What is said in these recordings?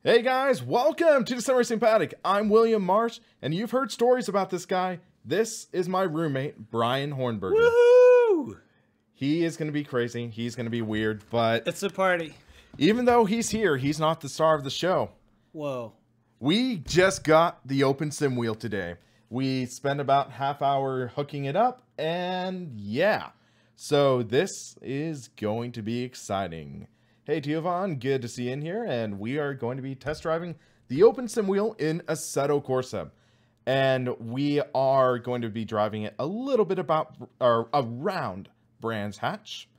Hey guys, welcome to the SimRacingPaddock. I'm William Marsh, and you've heard stories about this guy. This is my roommate, Bryan Hornberger. Woohoo! He is going to be crazy. He's going to be weird, but It's a party. even though he's here, he's not the star of the show. Whoa. We just got the open sim wheel today. We spent about half hour hooking it up, and yeah. So this is going to be exciting. Hey Giovanni, good to see you in here, and we are going to be test driving the open sim wheel in Assetto Corsa. And we are going to be driving it a little bit around Brands Hatch.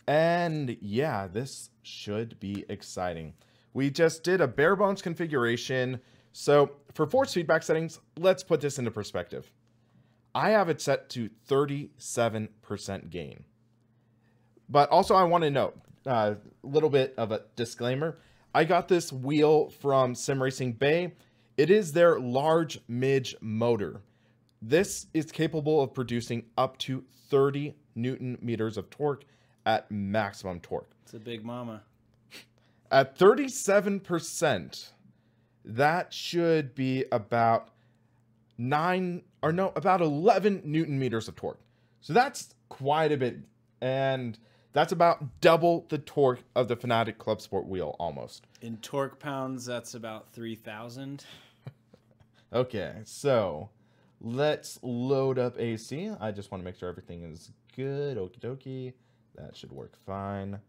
And yeah, this should be exciting. We just did a bare bones configuration. So for force feedback settings, let's put this into perspective. I have it set to 37% gain. But also I want to note, a little bit of a disclaimer. I got this wheel from SimRacingBay. It is their large midge motor. This is capable of producing up to 30 Newton meters of torque at maximum torque. It's a big mama. At 37%, that should be about about 11 Newton meters of torque. So that's quite a bit, and that's about double the torque of the Fanatec Clubsport wheel, almost. In torque pounds, that's about 3,000. Okay, so let's load up AC. I just want to make sure everything is good. Okie dokie. That should work fine.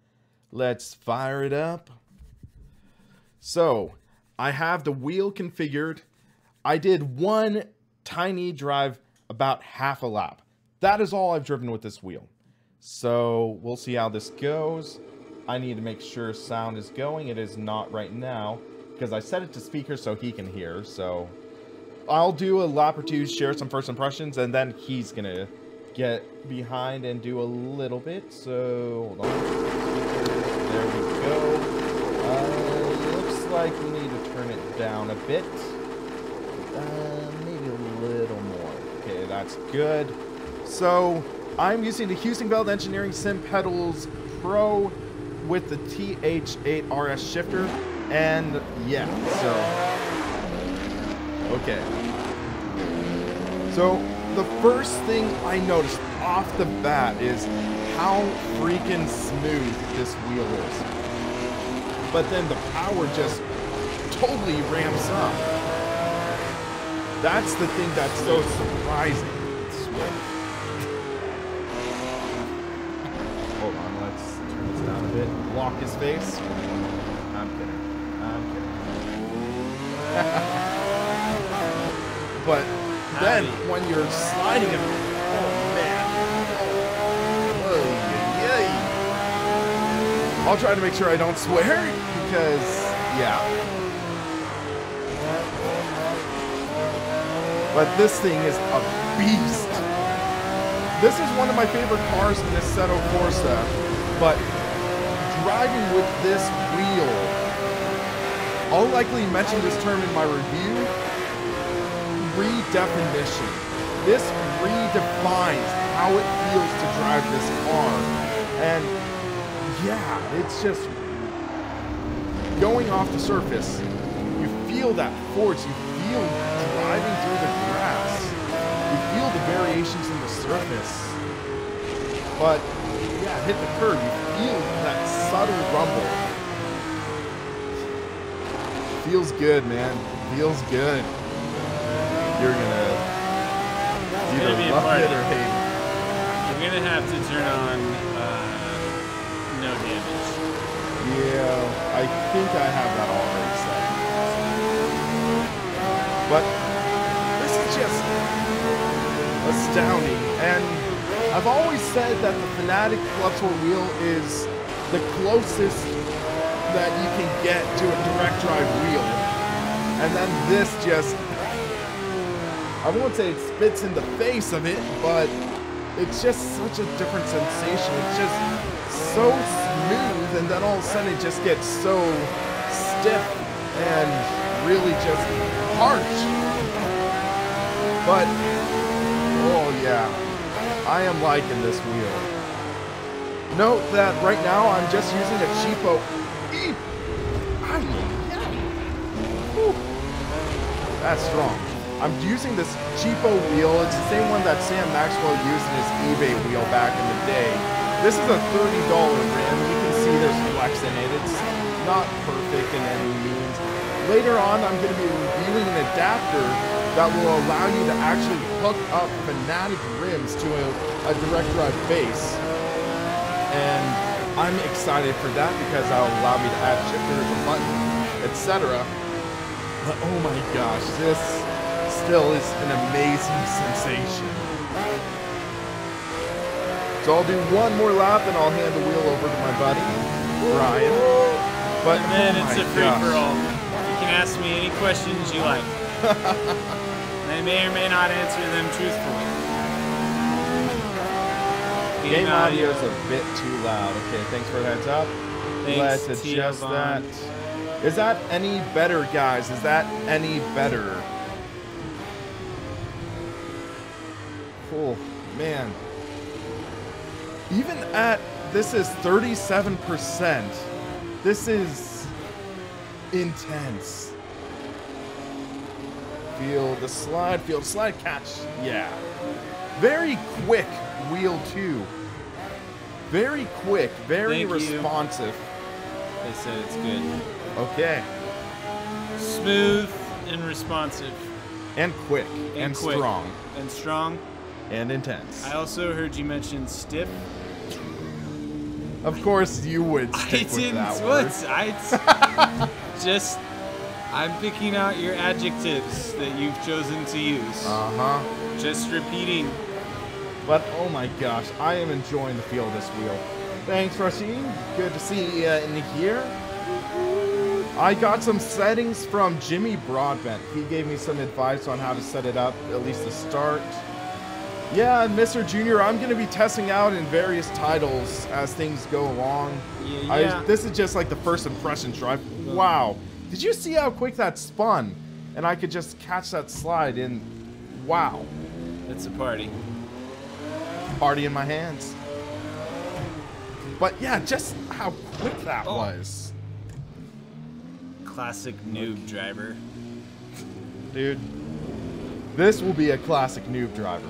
Let's fire it up. So I have the wheel configured. I did one tiny drive, about half a lap. That is all I've driven with this wheel. So we'll see how this goes. I need to make sure sound is going. It is not right now because I set it to speaker so he can hear. So I'll do a lap or two, share some first impressions, and then he's going to get behind and do a little bit. So hold on. There we go. Looks like we need to turn it down a bit. Maybe a little more. Okay, that's good. So I'm using the Heusinkveld Sim Pedals Pro with the TH8 RS shifter, and yeah, so okay. So the first thing I noticed off the bat is how freaking smooth this wheel is. But then the power just totally ramps up. That's the thing that's so surprising. Hold on, let's turn this down a bit. Block his face. I'm kidding. I'm kidding. But then when you're sliding it, oh man. Oh, I'll try to make sure I don't swear because, yeah. But this thing is a beast. This is one of my favorite cars in this Assetto Corsa, but driving with this wheel, I'll likely mention this term in my review, redefinition. This redefines how it feels to drive this car. And yeah, it's just going off the surface, you feel that force, you feel driving through the grass. You feel the variations in the surface. But, yeah, hit the curb. You feel that subtle rumble. Feels good, man. Feels good. You're gonna either love it or hate it. I'm gonna have to turn on no damage. Yeah, I think I have that already set. But this is just astounding, and I've always said that the Fanatec Clubsport wheel is the closest that you can get to a direct drive wheel, and then this just, I won't say it spits in the face of it, but it's just such a different sensation. It's just so smooth, and then all of a sudden it just gets so stiff and really just harsh. But oh yeah, I am liking this wheel. Note that right now I'm just using a cheapo That's strong. I'm using this cheapo wheel. It's the same one that Sam Maxwell used in his eBay wheel back in the day. This is a $30 rim. You can see there's flex in it. It's not perfect in any means. Later on, I'm going to be reviewing an adapter that will allow you to actually hook up Fanatec rims to a direct drive base. And I'm excited for that because that'll allow me to add shifters, a button, etc. But oh my gosh, this still is an amazing sensation. So I'll do one more lap and I'll hand the wheel over to my buddy, Bryan. But and then it's a free-for-all. You can ask me any questions you like. I may or may not answer them truthfully. Game audio is a bit too loud. Okay, thanks for the heads up. Thanks, Let's adjust that. Is that any better, guys? Is that any better? Oh, man. Even at, this is 37%. This is intense. Feel the slide catch. Yeah. Very quick wheel too. Very quick, very responsive. They said it's good. Okay. Smooth and responsive. And quick. And strong. And strong. And intense. I also heard you mention stiff. Of course you would stick with that word. I'm picking out your adjectives that you've chosen to use. Uh-huh. Just repeating. But oh my gosh, I am enjoying the feel of this wheel. Thanks, Rasheen. Good to see you in here. I got some settings from Jimmy Broadbent. He gave me some advice on how to set it up, at least to start. Yeah, and Mr. Junior, I'm going to be testing out in various titles as things go along. Yeah. This is just like the first impression drive. Wow. Did you see how quick that spun? And I could just catch that slide in. Wow. It's a party. Party in my hands. But yeah, just how quick that was. Classic noob driver. Dude, this will be a classic noob driver.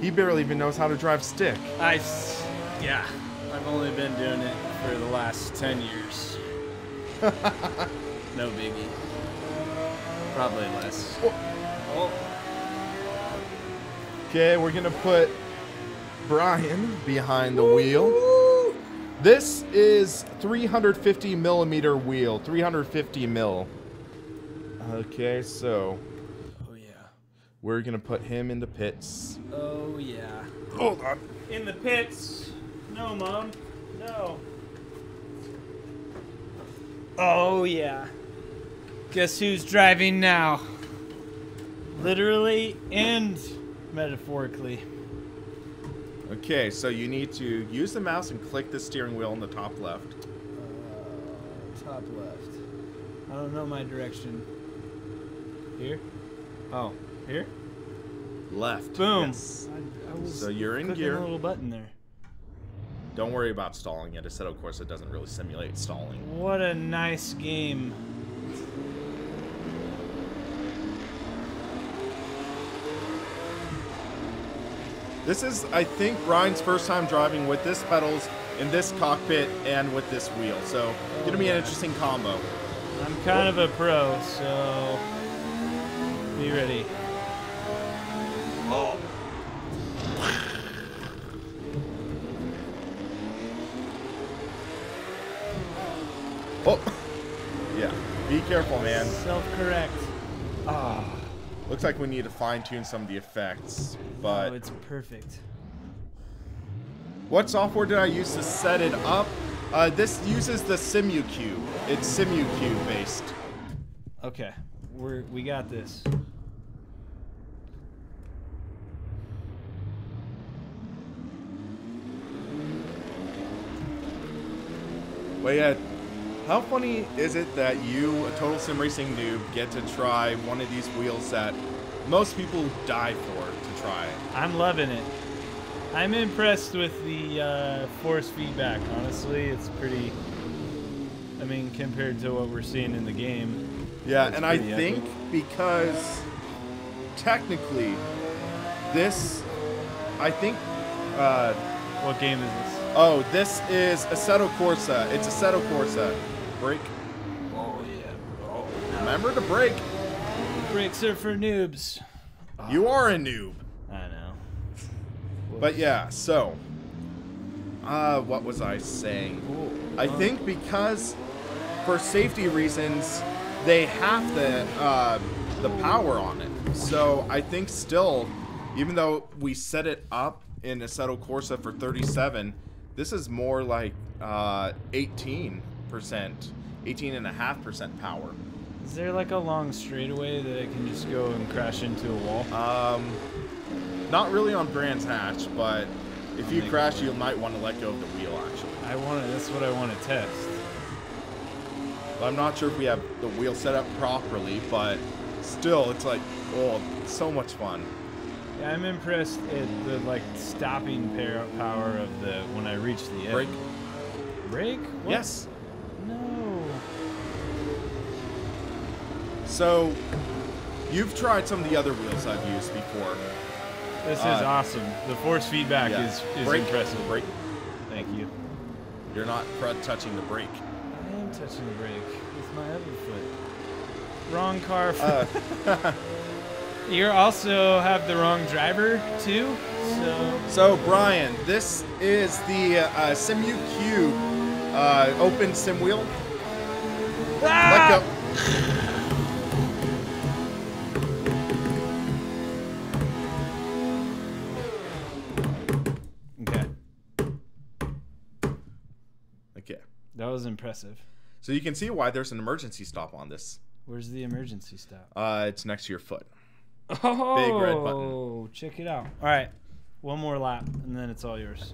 He barely even knows how to drive stick. Yeah, I've only been doing it for the last 10 years. No biggie. Probably less. Oh. Okay, we're gonna put Bryan behind the wheel. This is 350 millimeter wheel, 350 mil. Okay, so we're gonna put him in the pits. Oh yeah. Hold on. In the pits. No, Mom. No. Oh yeah. Guess who's driving now? Literally and metaphorically. Okay, so you need to use the mouse and click the steering wheel in the top left. Top left. I don't know my direction. Here? Oh, here? Left. Boom. Yes. I was so you're in clicking gear. a little button there. Don't worry about stalling it. It said, of course, it doesn't really simulate stalling. What a nice game. This is, I think, Bryan's first time driving with this pedals in this cockpit and with this wheel. So, gonna be an interesting combo. I'm kind of a pro, so be ready. Oh. Oh. Yeah. Be careful, man. Self-correct. Ah. Looks like we need to fine-tune some of the effects, but... Oh, it's perfect. What software did I use to set it up? This uses the SimuCube. It's SimuCube based. Okay, we got this. But yeah, how funny is it that you, a total sim racing noob, get to try one of these wheels that most people die for to try? I'm loving it. I'm impressed with the force feedback, honestly. It's pretty, I mean, compared to what we're seeing in the game. Yeah, That's and I pretty think epic. because technically this, I think, What game is this? oh, this is Assetto Corsa. It's Assetto Corsa. Brake. Oh yeah. Remember to brake. Brakes are for noobs. You are a noob. I know. But yeah, so, what was I saying? I think because for safety reasons, they have the power on it. So I think still, even though we set it up in Assetto Corsa for 37, this is more like 18%, 18.5% power. Is there like a long straightaway that I can just go and crash into a wall? Not really on Brands Hatch, but if you crash, you might want to let go of the wheel, actually. That's what I want to test. I'm not sure if we have the wheel set up properly, but still, it's like, oh, so much fun. Yeah, I'm impressed at the like stopping power of the when I reach the end. Brake? Brake? What? Yes. No. So, you've tried some of the other wheels I've used before. This is awesome. The force feedback Yeah. is Brake. impressive. Brake. Thank you. You're not touching the brake. I am touching the brake with my other foot. Wrong car. You also have the wrong driver too. So Bryan, this is the SimUQ open sim wheel. Let go. Okay. Okay. That was impressive. So you can see why there's an emergency stop on this. Where's the emergency stop? It's next to your foot. Oh, Big red button. Check it out. All right, one more lap, and then it's all yours.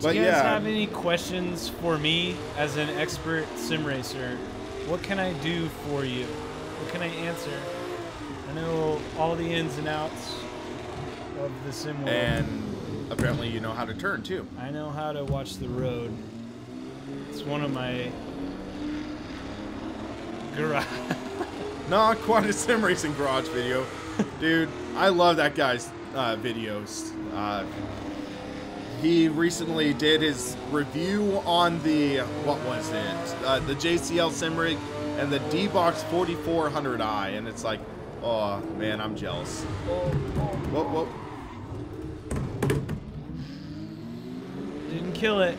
Do you guys have any questions for me as an expert sim racer? What can I do for you? What can I answer? I know all the ins and outs of the sim world. And apparently you know how to turn too. I know how to watch the road. It's one of my garage. Not quite a sim racing garage video. Dude, I love that guy's videos. He recently did his review on the, what was it? The JCL sim rig and the D-Box 4400i, and it's like, oh man, I'm jealous. Whoa, whoa. Didn't kill it.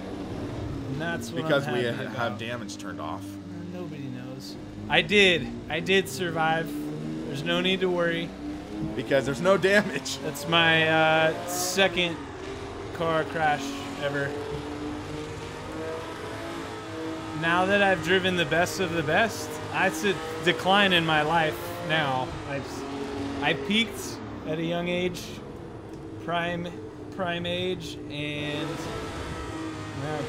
And that's what Because I'm we happy have about. damage turned off. Nobody knows. I did survive. There's no need to worry. Because there's no damage. That's my second car crash ever. Now that I've driven the best of the best, it's a decline in my life now. I peaked at a young age, prime age, and now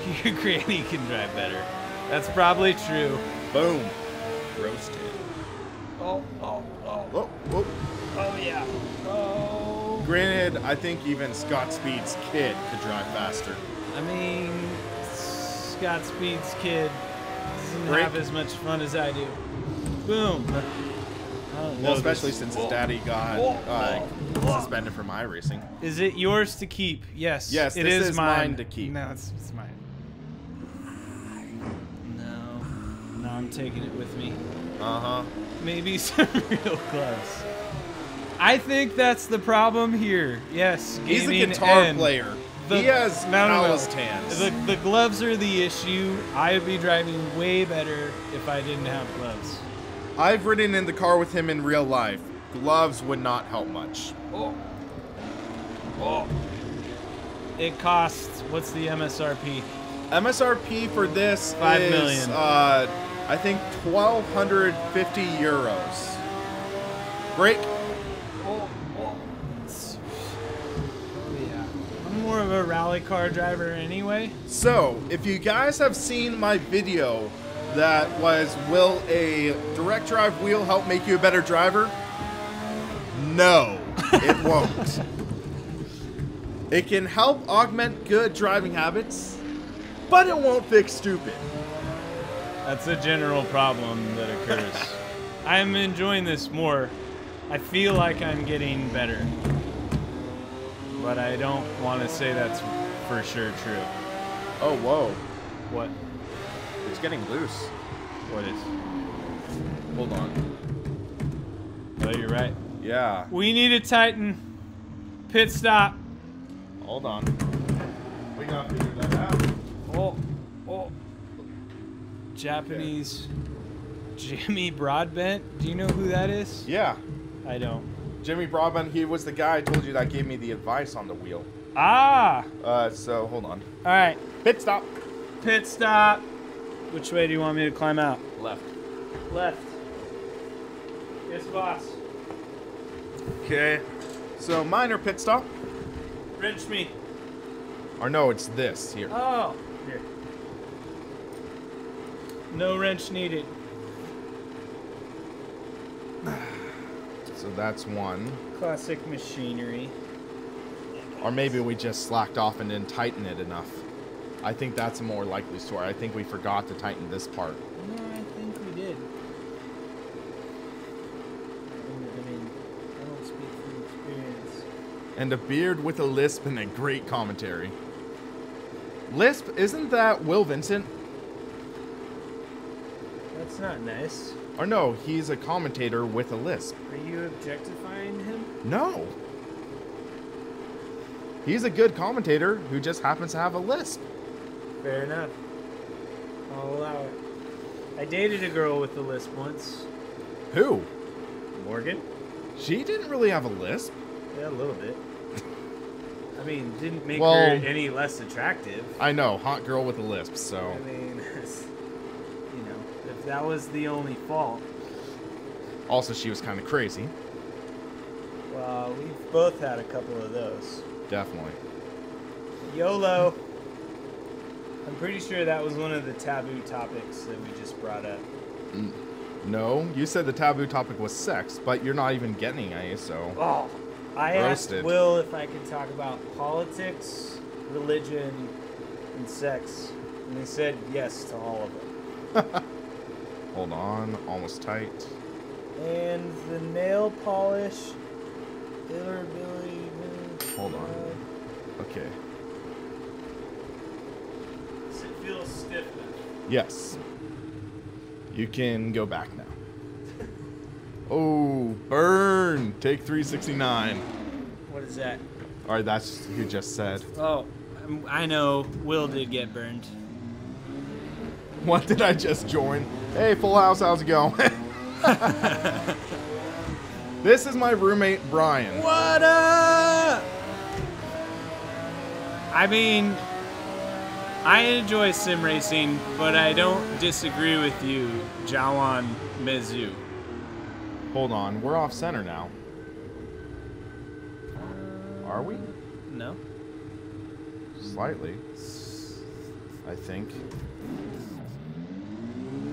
Granny can drive better. That's probably true. Boom. Roasted. Oh. Whoa, whoa. Oh, yeah. Oh. Granted, I think even Scott Speed's kid could drive faster. I mean, Scott Speed's kid doesn't have as much fun as I do. Boom. Well, especially since his daddy got suspended from iRacing. Is it yours to keep? Yes. Yes, it this is is mine to keep. No, it's mine. No, I'm taking it with me. Uh-huh. Maybe some real gloves. I think that's the problem here. Yes, He's a gaming guitar and player. the- He has no. calloused hands. The gloves are the issue. I would be driving way better if I didn't have gloves. I've ridden in the car with him in real life. Gloves would not help much. It costs, what's the MSRP? MSRP for this $5 is, million. I think 1,250 euros. Break. Yeah. I'm more of a rally car driver anyway. So, if you guys have seen my video that was, will a direct drive wheel help make you a better driver? No, it won't. It can help augment good driving habits, but it won't fix stupid. That's a general problem that occurs. I'm enjoying this more. I feel like I'm getting better. But I don't want to say that's for sure true. Oh, whoa. What? It's getting loose. What is? Hold on. Oh, you're right. Yeah. We need to tighten. Pit stop. Hold on. We gotta figure that out. Oh. Japanese Jimmy Broadbent. Do you know who that is? Yeah. I don't. Jimmy Broadbent, he was the guy I told you that gave me the advice on the wheel. Ah! So hold on. All right. Pit stop. Pit stop. Which way do you want me to climb out? Left. Left. Yes, boss. Okay. So minor pit stop. Wrench me. Or no, it's this here. Oh. Here. No wrench needed. So that's one. Classic machinery. Or maybe we just slacked off and didn't tighten it enough. I think that's a more likely story. I think we forgot to tighten this part. No, I think we did. I mean, I don't speak from experience. And a beard with a lisp and a great commentary. Lisp, isn't that Will Vincent? That's not nice. Or no, he's a commentator with a lisp. Are you objectifying him? No. He's a good commentator who just happens to have a lisp. Fair enough. I'll allow it. I dated a girl with a lisp once. Who? Morgan? She didn't really have a lisp. Yeah, a little bit. I mean, didn't make Well, her any less attractive. I know, hot girl with a lisp, so. I mean, you know, if that was the only fault. Also, she was kind of crazy. Well, we've both had a couple of those. Definitely. YOLO. I'm pretty sure that was one of the taboo topics that we just brought up. No, you said the taboo topic was sex, but you're not even getting any, so. Oh, I Roasted. asked Will if I could talk about politics, religion, and sex, and he said yes to all of them. Hold on, almost tight. And the nail polish, durability. Hold on. Okay. Does it feel stiff enough? Yes. You can go back now. Oh, burn! Take 369. What is that? Alright, that's who just said. Oh, I know. Will did get burned. What did I just join? Hey, Full House, how's it going? This is my roommate, Bryan. What up? I mean, I enjoy sim racing, but I don't disagree with you, Jawan Mezu. Hold on, we're off center now. Are we? No. Slightly. I think.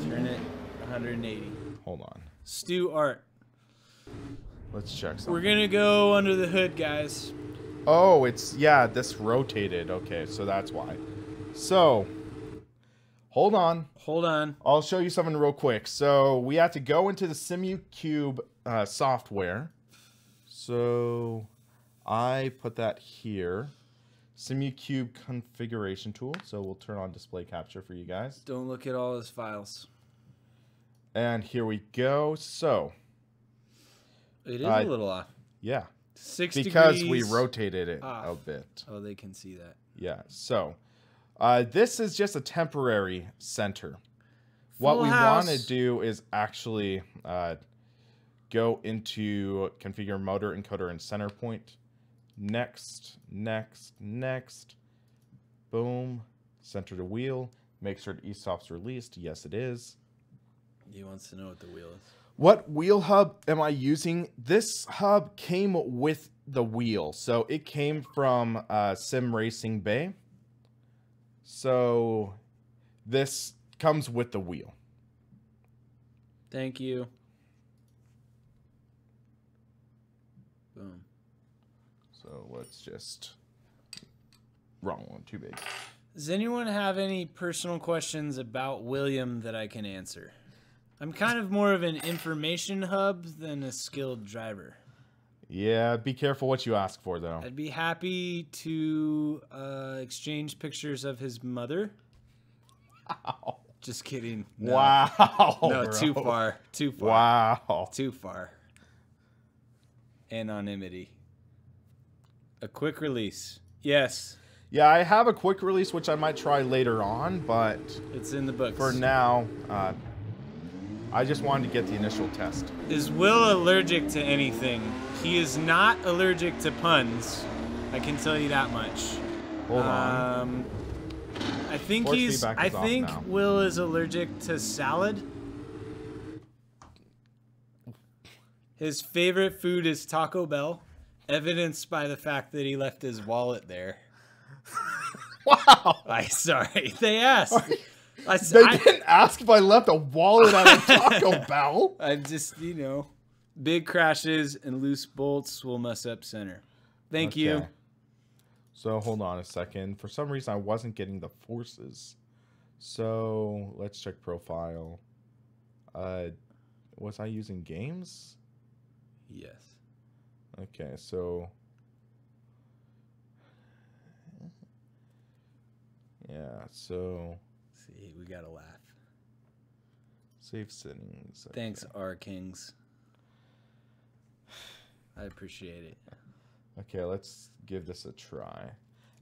Turn it 180. Hold on. Stu Art. Let's check something. We're gonna go under the hood, guys. Oh, it's, yeah, this rotated. Okay, so that's why. So, hold on. Hold on. I'll show you something real quick. So, we have to go into the SimuCube software. So, I put that here. SimuCube configuration tool. So, we'll turn on display capture for you guys. Don't look at all his files. And here we go. So, It is a little off. yeah. 6 Because degrees we rotated it off. a bit. Oh, they can see that. Yeah, so this is just a temporary center. What Full we house. want to do is actually go into configure motor, encoder, and center point. Next, next, next. Boom. Center the wheel. Make sure the e-stop's released. Yes, it is. He wants to know what the wheel is. What wheel hub am I using? This hub came with the wheel. So it came from SimRacingBay. So this comes with the wheel. Thank you. Boom. So let's just... Wrong one, too big. Does anyone have any personal questions about William that I can answer? I'm kind of more of an information hub than a skilled driver. Yeah, be careful what you ask for, though. I'd be happy to exchange pictures of his mother. Wow. Just kidding. No. Wow. No, bro. too far. Too far. Wow. Too far. Anonymity. A quick release. Yes. Yeah, I have a quick release, which I might try later on, but It's in the books. for now, I just wanted to get the initial test. Is Will allergic to anything? He is not allergic to puns. I can tell you that much. Hold on. I think Force he's. feedback I is off think now. Will is allergic to salad. His favorite food is Taco Bell, evidenced by the fact that he left his wallet there. Wow. Sorry, they asked. They didn't ask if I left a wallet at a Taco Bell. I'm just, big crashes and loose bolts will mess up center. Thank you. So hold on a second. For some reason, I wasn't getting the forces. So let's check profile. Was I using games? Yes. Okay, so yeah, so See, we gotta laugh. save settings. Okay. Thanks, R Kings. I appreciate it. Okay, let's give this a try.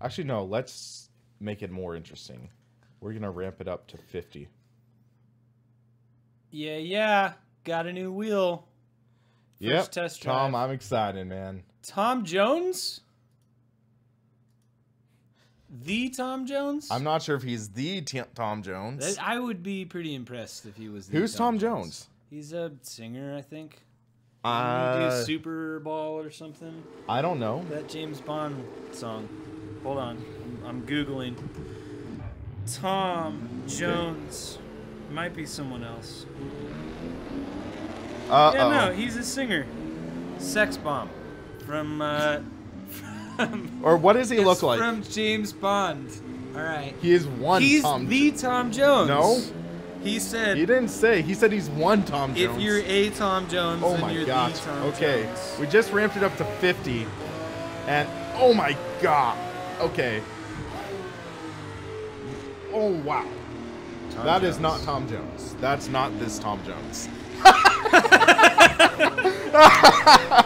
Actually, no, let's make it more interesting. We're gonna ramp it up to 50. Yeah. Got a new wheel. Yep, Test drive. Tom, I'm excited, man. Tom Jones? The Tom Jones? I'm not sure if he's the Tom Jones. I would be pretty impressed if he was the Who's Tom Jones? He's a singer, I think. Did he do Super Ball or something? I don't know. That James Bond song. Hold on. I'm Googling. Tom Jones. Might be someone else. Yeah, no, he's a singer. Sex Bomb. From or what does he look like? From James Bond. All right. He is one He's Tom the Tom Jones. No. He said. He didn't say. He said he's one Tom Jones. If you're a Tom Jones, oh then my you're gosh. the Tom Okay. Jones. We just ramped it up to 50. And oh my god. Okay. Oh wow. That is not Tom Jones. That's not this Tom Jones.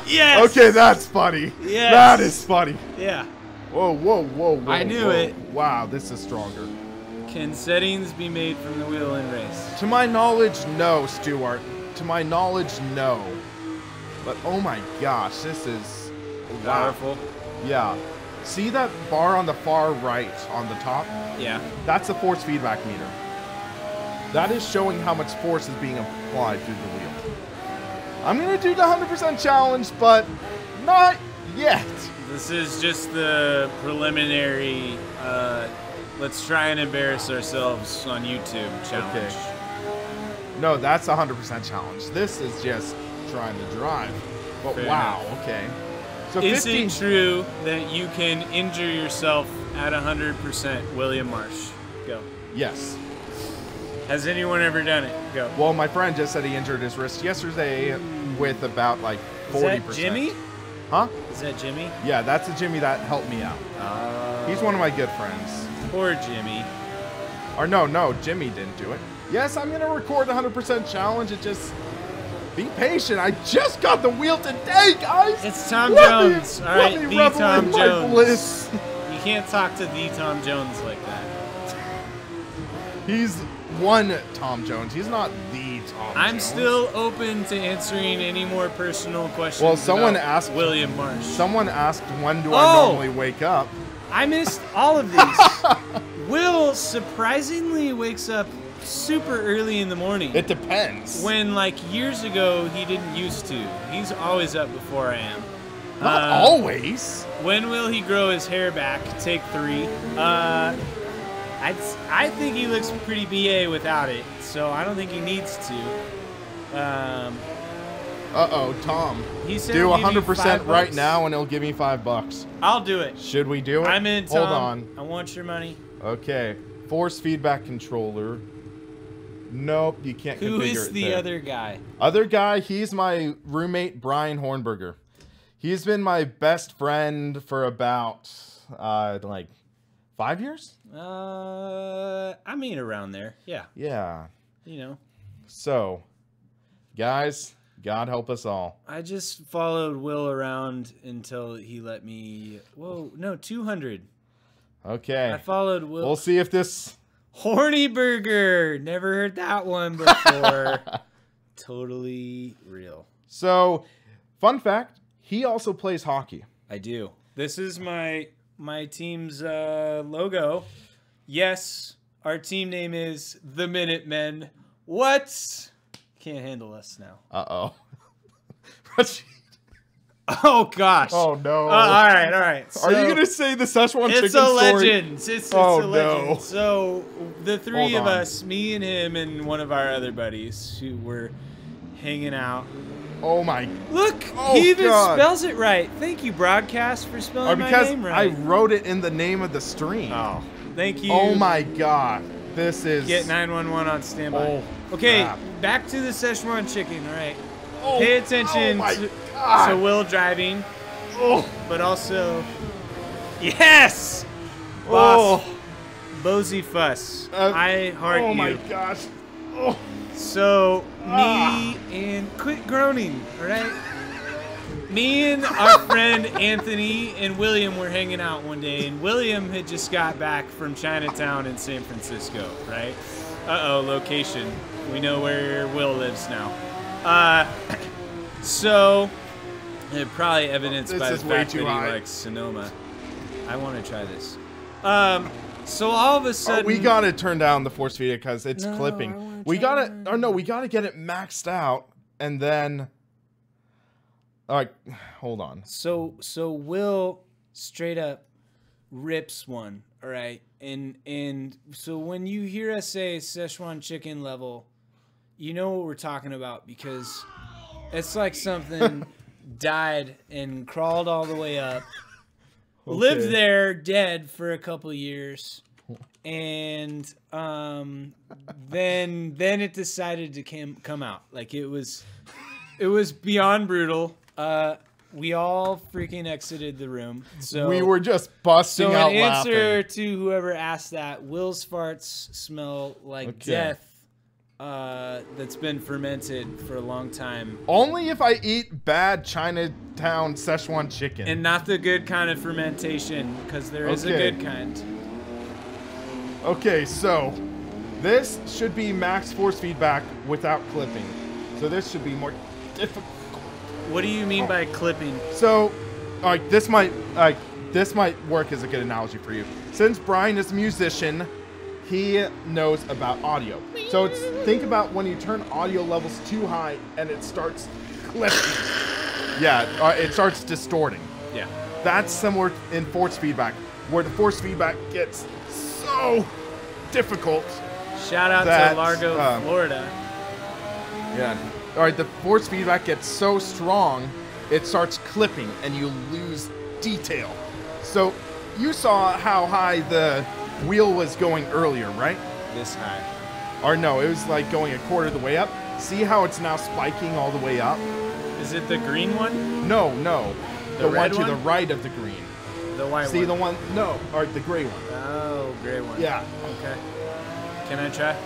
Yes. Okay, that's funny. Yes. That is funny. Yeah. Whoa. I knew it. Wow, this is stronger. Can settings be made from the wheel in race? To my knowledge, no, Stuart. To my knowledge, no. But oh my gosh, this is Powerful. Yeah. See that bar on the far right on the top? Yeah. That's a force feedback meter. That is showing how much force is being applied through the wheel. I'm going to do the 100% challenge, but not yet. This is just the preliminary, let's try and embarrass ourselves on YouTube challenge. Okay. No, that's a 100% challenge. This is just trying to drive. But Fair wow, enough. okay. So Is 15... it true that you can injure yourself at 100%, William Marsh? Go. Yes. Has anyone ever done it? Go. Well, my friend just said he injured his wrist yesterday with about like 40%. Is that Jimmy? Huh? Is that Jimmy? Yeah, that's the Jimmy that helped me out. He's one of my good friends. Poor Jimmy. Or no, Jimmy didn't do it. Yes, I'm going to record the 100% challenge. It just... Be patient. I just got the wheel today, guys. It's Tom Jones. All right, let me the revel Tom in my Jones. bliss. You can't talk to the Tom Jones like that. He's one Tom Jones. He's not the Tom I'm Jones. still open to answering any more personal questions. Well, someone about asked William Marsh. Someone asked, when do I normally wake up? I missed all of these. Will surprisingly wakes up super early in the morning. It depends. When, like, years ago, he didn't used to. He's always up before I am. Not always. When will he grow his hair back? Take 3. I think he looks pretty BA without it, so I don't think he needs to. Uh-oh, Tom. He said do he'll give me 100% right $5. now and he'll give me $5. I'll do it. Should we do it? I'm in, Tom. Hold on. I want your money. Okay. Force feedback controller. Nope, you can't configure it. Who is the other guy? Other guy, he's my roommate, Bryan Hornberger. He's been my best friend for about, like, 5 years? I mean around there. Yeah. Yeah. You know. So, guys, God help us all. I just followed Will around until he let me... Whoa, no, 200. Okay. I followed Will. We'll see if this... Horny Burger. Never heard that one before. Totally real. So, fun fact, he also plays hockey. I do. This is my team's logo. Yes, our team name is the Minutemen. What? Can't handle us now. Uh-oh. Oh, gosh. Oh, no. All right. So, are you going to say the Szechuan chicken it's a story? legend. It's a legend. No. So the three Hold of on. us, me and him and one of our other buddies who were hanging out. Oh, my. Look, Oh, he even God. spells it right. Thank you, Broadcast, for spelling my Because name I right. wrote it in the name of the stream. Oh, thank you. Oh, my God. This is... Get 911 on standby. Oh, okay, crap. back to the Szechuan chicken. All right. Oh, Pay attention oh my to God. Will driving, Oh. but also, yes, Oh. boss, Bozy Fuss. I heart oh you. my gosh. Oh. So me and quit groaning, all right? Me and our friend Anthony and William were hanging out one day, and William had just got back from Chinatown in San Francisco, right? Uh-oh, location. We know where Will lives now. So, probably evidenced This by the is way fact too that high. he likes Sonoma. I want to try this. So all of a sudden... we gotta turn down the force feed because it's No, I clipping. wanna We try gotta... Or no, we gotta get it maxed out, and then... Alright, hold on. So Will straight up rips one, all right? And so when you hear us say Szechuan chicken level, you know what we're talking about, because it's like something died and crawled all the way up, lived there dead for a couple years, and then it decided to come out. Like it was beyond brutal. We all freaking exited the room. So We were just busting so out in answer laughing. to whoever asked that, Will's farts smell like death that's been fermented for a long time. Only if I eat bad Chinatown Szechuan chicken. And not the good kind of fermentation, because there is a Okay. good kind. Okay, so this should be max force feedback without clipping. So this should be more difficult. What do you mean by clipping? So, this might work as a good analogy for you. Since Bryan is a musician, he knows about audio. So think about when you turn audio levels too high and it starts clipping. Yeah, it starts distorting. Yeah. That's similar in force feedback, where the force feedback gets so difficult. Shout out That, to Largo, Florida. Yeah. All right, the force feedback gets so strong, it starts clipping and you lose detail. So you saw how high the wheel was going earlier, right? This high. Or no, it was like going a quarter of the way up. See how it's now spiking all the way up? Is it the green one? No. The The one red to the one? right of the green. The white See one? the one? No, or the gray one. Oh, gray one. Yeah. Okay. Can I try?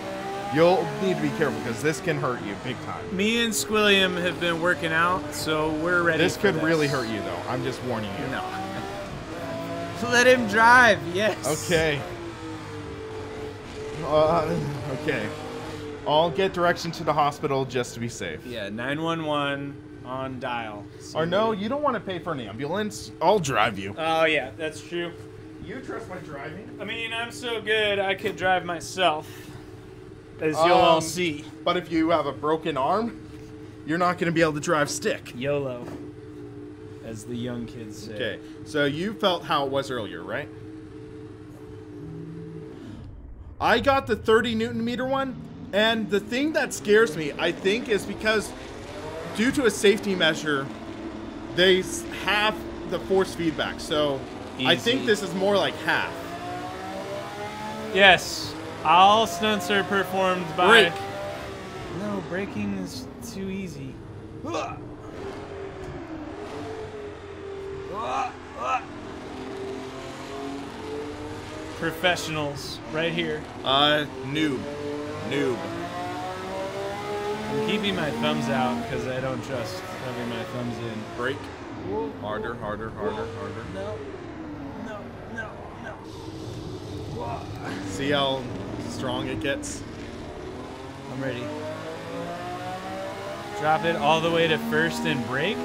You'll need to be careful because this can hurt you big time. Me and Squilliam have been working out, so we're ready. This for could really hurt you though. I'm just warning you. No. Let him drive. Yes. Okay. Okay. I'll get direction to the hospital just to be safe. Yeah, 911 on dial. Or no, you don't want to pay for an ambulance. I'll drive you. Oh yeah, that's true. You trust my driving? I mean, I'm so good I could drive myself, as you'll all see. But if you have a broken arm, you're not going to be able to drive stick. YOLO, as the young kids say. Okay, so you felt how it was earlier, right? I got the 30 Newton meter one, and the thing that scares me, I think, is because due to a safety measure, they have the force feedback. So I think Easy. this is more like half. Yes. All stunts are performed by... Brake. No, braking is too easy. Professionals, right here. Noob. I'm keeping my thumbs out because I don't trust having my thumbs in. Brake. Harder. No. See how strong it gets? I'm ready. Drop it all the way to first and brake?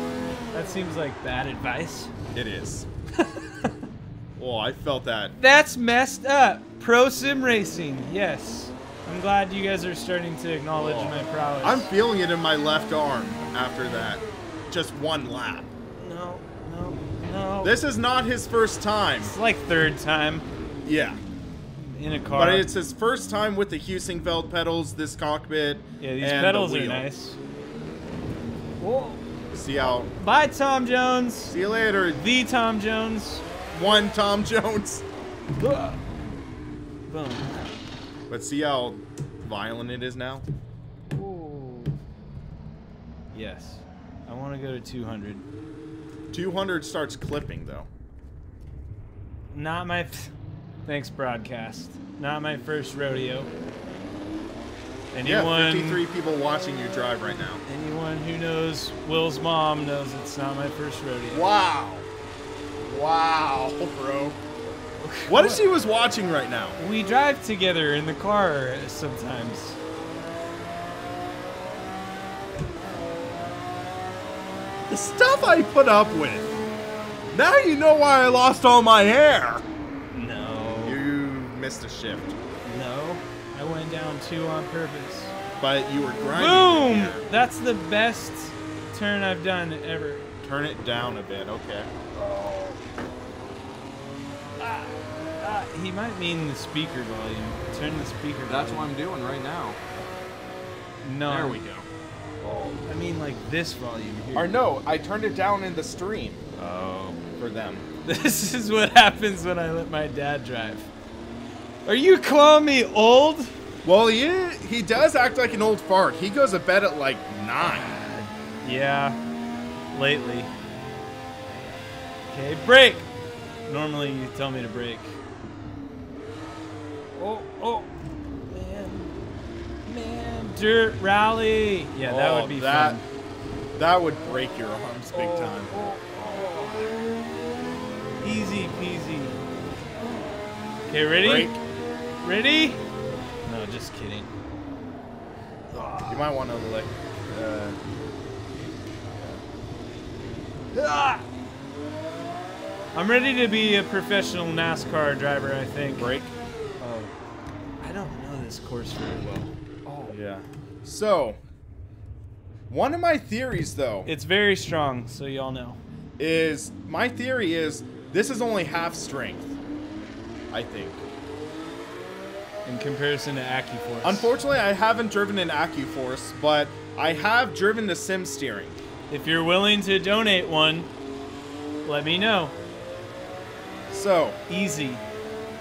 That seems like bad advice. It is. Oh, I felt that. That's messed up. Pro sim racing, yes. I'm glad you guys are starting to acknowledge my prowess. I'm feeling it in my left arm after that. Just one lap. No. This is not his first time. It's like third time Yeah. in a car. But it's his first time with the Heusinkveld pedals, this cockpit. Yeah, these and pedals the are wheel. nice. Whoa. See how... Bye, Tom Jones. See you later. The Tom Jones. One Tom Jones. Boom. But see how violent it is now? Ooh. Yes. I want to go to 200. 200 starts clipping, though. Not my... Thanks, broadcast. Not my first rodeo. Anyone, Yeah, 53 people watching you drive right now. anyone who knows Will's mom knows it's not my first rodeo. Wow. Wow, bro. What if she was watching right now? We drive together in the car sometimes. The stuff I put up with. Now you know why I lost all my hair. No. You missed a shift. No. I went down 2 on purpose. But you were grinding. Boom! That's the best turn I've done ever. Turn it down a bit, okay. He might mean the speaker volume. Turn the speaker volume. That's what I'm doing right now. No. There we go. I mean like this volume here. Or no, I turned it down in the stream. Oh. For them. This is what happens when I let my dad drive. Are you calling me old? Well, he does act like an old fart. He goes to bed at like 9. Yeah. Lately. Okay, brake. Normally you tell me to brake. Oh. Man. Dirt rally. Yeah, that would be fun. That would break your arms big time. Easy peasy. Okay, ready? Brake. Ready? No, just kidding. You might want to like. I'm ready to be a professional NASCAR driver, I think. Brake. Oh. I don't know this course very well. Oh. Yeah. So, one of my theories, though, It's very strong, so y'all know. is my theory is this is only half strength. I think. In comparison to AccuForce. Unfortunately, I haven't driven an AccuForce, but I have driven the Sim steering. If you're willing to donate one, let me know. So, Easy.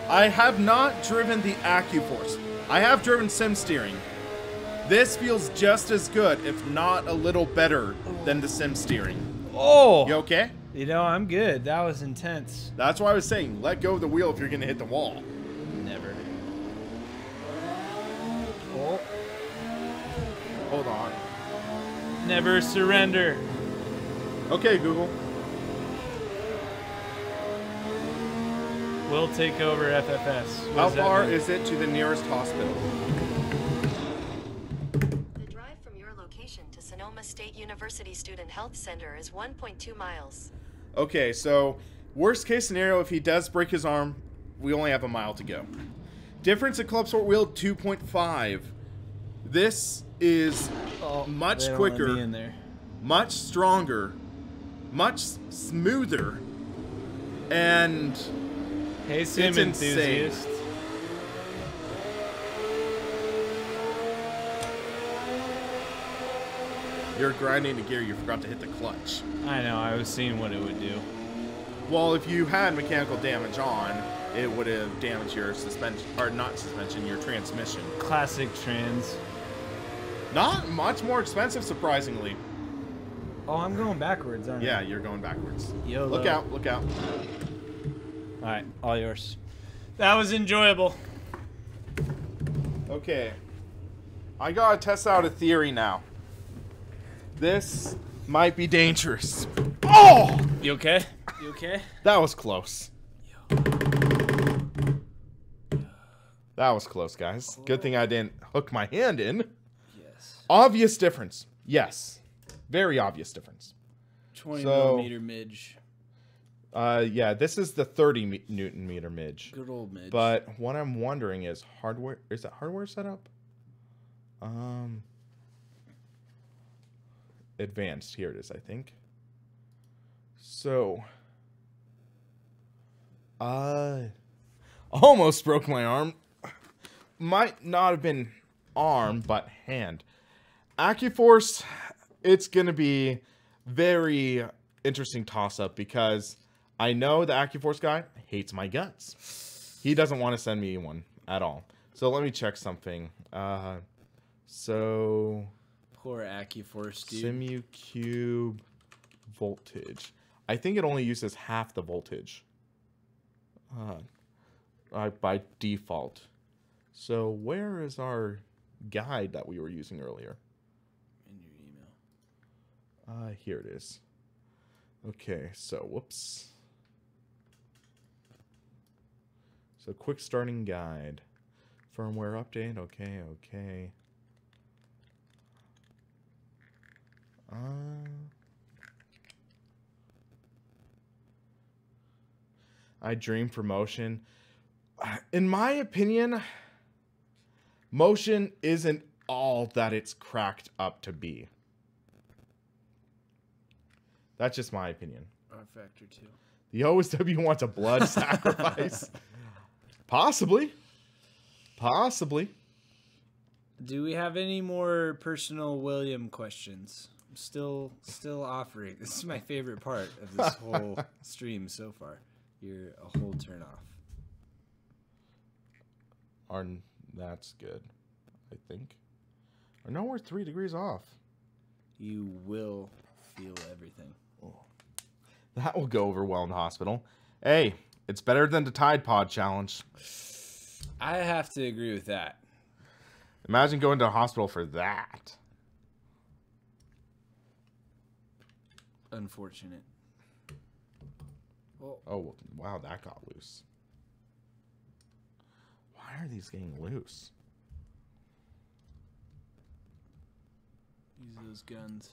I have not driven the AccuForce. I have driven Sim steering. This feels just as good, if not a little better, than the Sim steering. Oh! You okay? You know, I'm good. That was intense. That's why I was saying, let go of the wheel if you're going to hit the wall. Never. Oh. Hold on. Never surrender. Okay, Google. We'll take over FFS. What How does that far mean? is it to the nearest hospital? The drive from your location to Sonoma State University Student Health Center is 1.2 miles. Okay, so worst case scenario, if he does break his arm, we only have a mile to go. Difference in Clubsport wheel 2.5. This is much They don't let quicker, me in there. much stronger, much smoother, and Hey, Sim It's insane. enthusiast. you're grinding the gear. You forgot to hit the clutch. I know. I was seeing what it would do. Well, if you had mechanical damage on, it would have damaged your suspension, or not suspension, your transmission. Classic trans. Not much more expensive, surprisingly. Oh, I'm going backwards, aren't I? Yeah, you're going backwards. YOLO. Look out, look out. All right, all yours. That was enjoyable. Okay. I gotta test out a theory now. This might be dangerous. Oh! You okay? You okay? That was close. That was close, guys. Good thing I didn't hook my hand in. Yes. Obvious difference. Yes. Very obvious difference. 20 millimeter midge. Yeah, this is the 30 Newton meter midge. Good old midge. But what I'm wondering is hardware. Is that hardware setup? Advanced. Here it is, I think. So, almost broke my arm. Might not have been arm, but hand. AccuForce, it's gonna be very interesting toss-up because I know the AccuForce guy hates my guts. He doesn't want to send me one at all. So let me check something. So poor AccuForce, dude. SimuCube voltage. I think it only uses half the voltage by default. So where is our guide that we were using earlier? In your email. Here it is. Okay, so whoops. So quick starting guide. Firmware update. Okay, okay. I dream for motion. In my opinion, motion isn't all that it's cracked up to be. That's just my opinion. R factor 2. The OSW wants a blood sacrifice. Possibly. Possibly. Do we have any more personal William questions? I'm still offering. This is my favorite part of this whole stream so far. You're a whole turn off. That's good, I think. Or no, we're 3 degrees off. You will feel everything. Oh. That will go over well in the hospital. Hey, it's better than the Tide Pod challenge. I have to agree with that. Imagine going to a hospital for that. Unfortunate. Well, oh, wow, that got loose. Why are these getting loose? use those guns.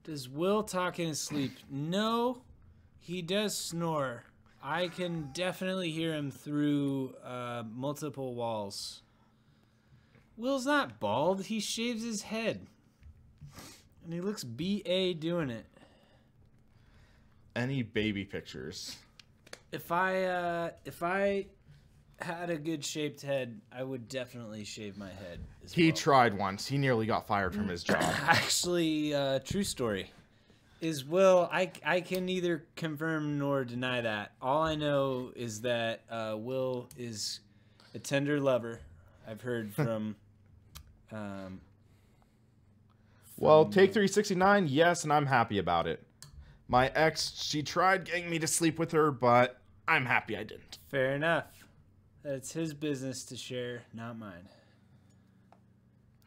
Does Will talk in his sleep? No, he does snore. I can definitely hear him through multiple walls. Will's not bald. He shaves his head. And he looks B.A. doing it. Any baby pictures? If I had a good shaped head, I would definitely shave my head as He well. tried once. He nearly got fired from his job. Actually, true story. Is Will, I can neither confirm nor deny that. All I know is that Will is a tender lover. I've heard from... Well, take 369, yes, and I'm happy about it. My ex, she tried getting me to sleep with her, but I'm happy I didn't. Fair enough. That's his business to share, not mine.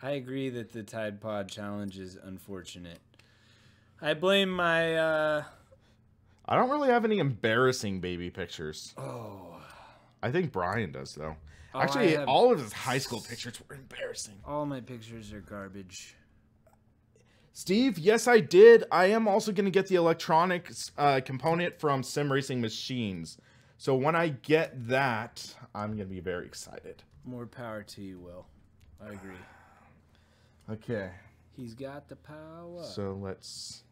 I agree that the Tide Pod challenge is unfortunate. I blame my, I don't really have any embarrassing baby pictures. Oh. I think Bryan does, though. Oh, Actually, all of his high school pictures were embarrassing. All my pictures are garbage. Steve, yes, I did. I am also going to get the electronics component from Sim Racing Machines. So when I get that, I'm going to be very excited. More power to you, Will. I agree. Okay. He's got the power. So let's...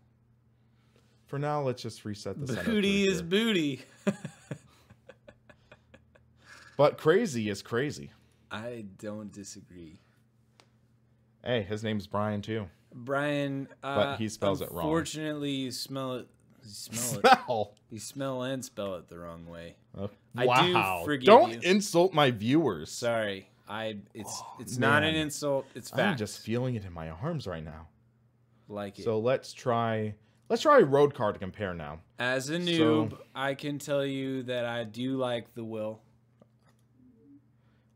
For now, let's just reset the setup. Booty is booty. But crazy is crazy. I don't disagree. Hey, his name's Bryan, too. Bryan, but he spells it wrong. Unfortunately, you spell 'Cause you smell it. Smell. You smell and spell it the wrong way. Wow. I do forgive Don't you. insult my viewers. Sorry. It's not an insult. It's fact. I'm just feeling it in my arms right now. Like it. So let's try a road car to compare now. As a noob, I can tell you that I do like the Will.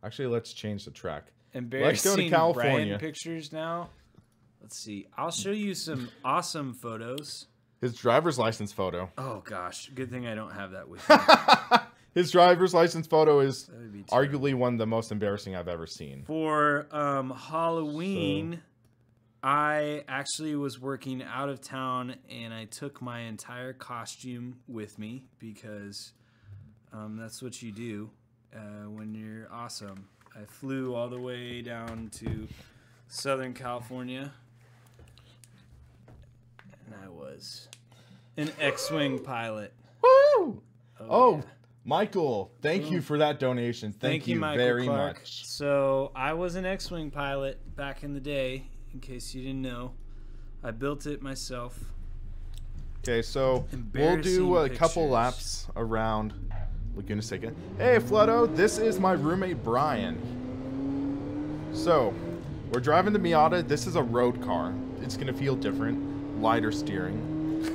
Actually, let's change the track. Embarrassing Let's go to California. Bryan pictures now. Let's see. I'll show you some awesome photos. His driver's license photo. Oh gosh, good thing I don't have that with me. His driver's license photo is That would be arguably one of the most embarrassing I've ever seen. For Halloween, I actually was working out of town and I took my entire costume with me because that's what you do when you're awesome. I flew all the way down to Southern California and I was an X-Wing pilot. Woo! Oh, yeah. Michael, thank you for that donation. Thank you Michael very Clark. much. So I was an X-Wing pilot back in the day, in case you didn't know. I built it myself. Okay, so we'll do a couple pictures. laps around Laguna Seca. Hey, Flutto, this is my roommate, Bryan. So, we're driving the Miata. This is a road car. It's going to feel different. Lighter steering.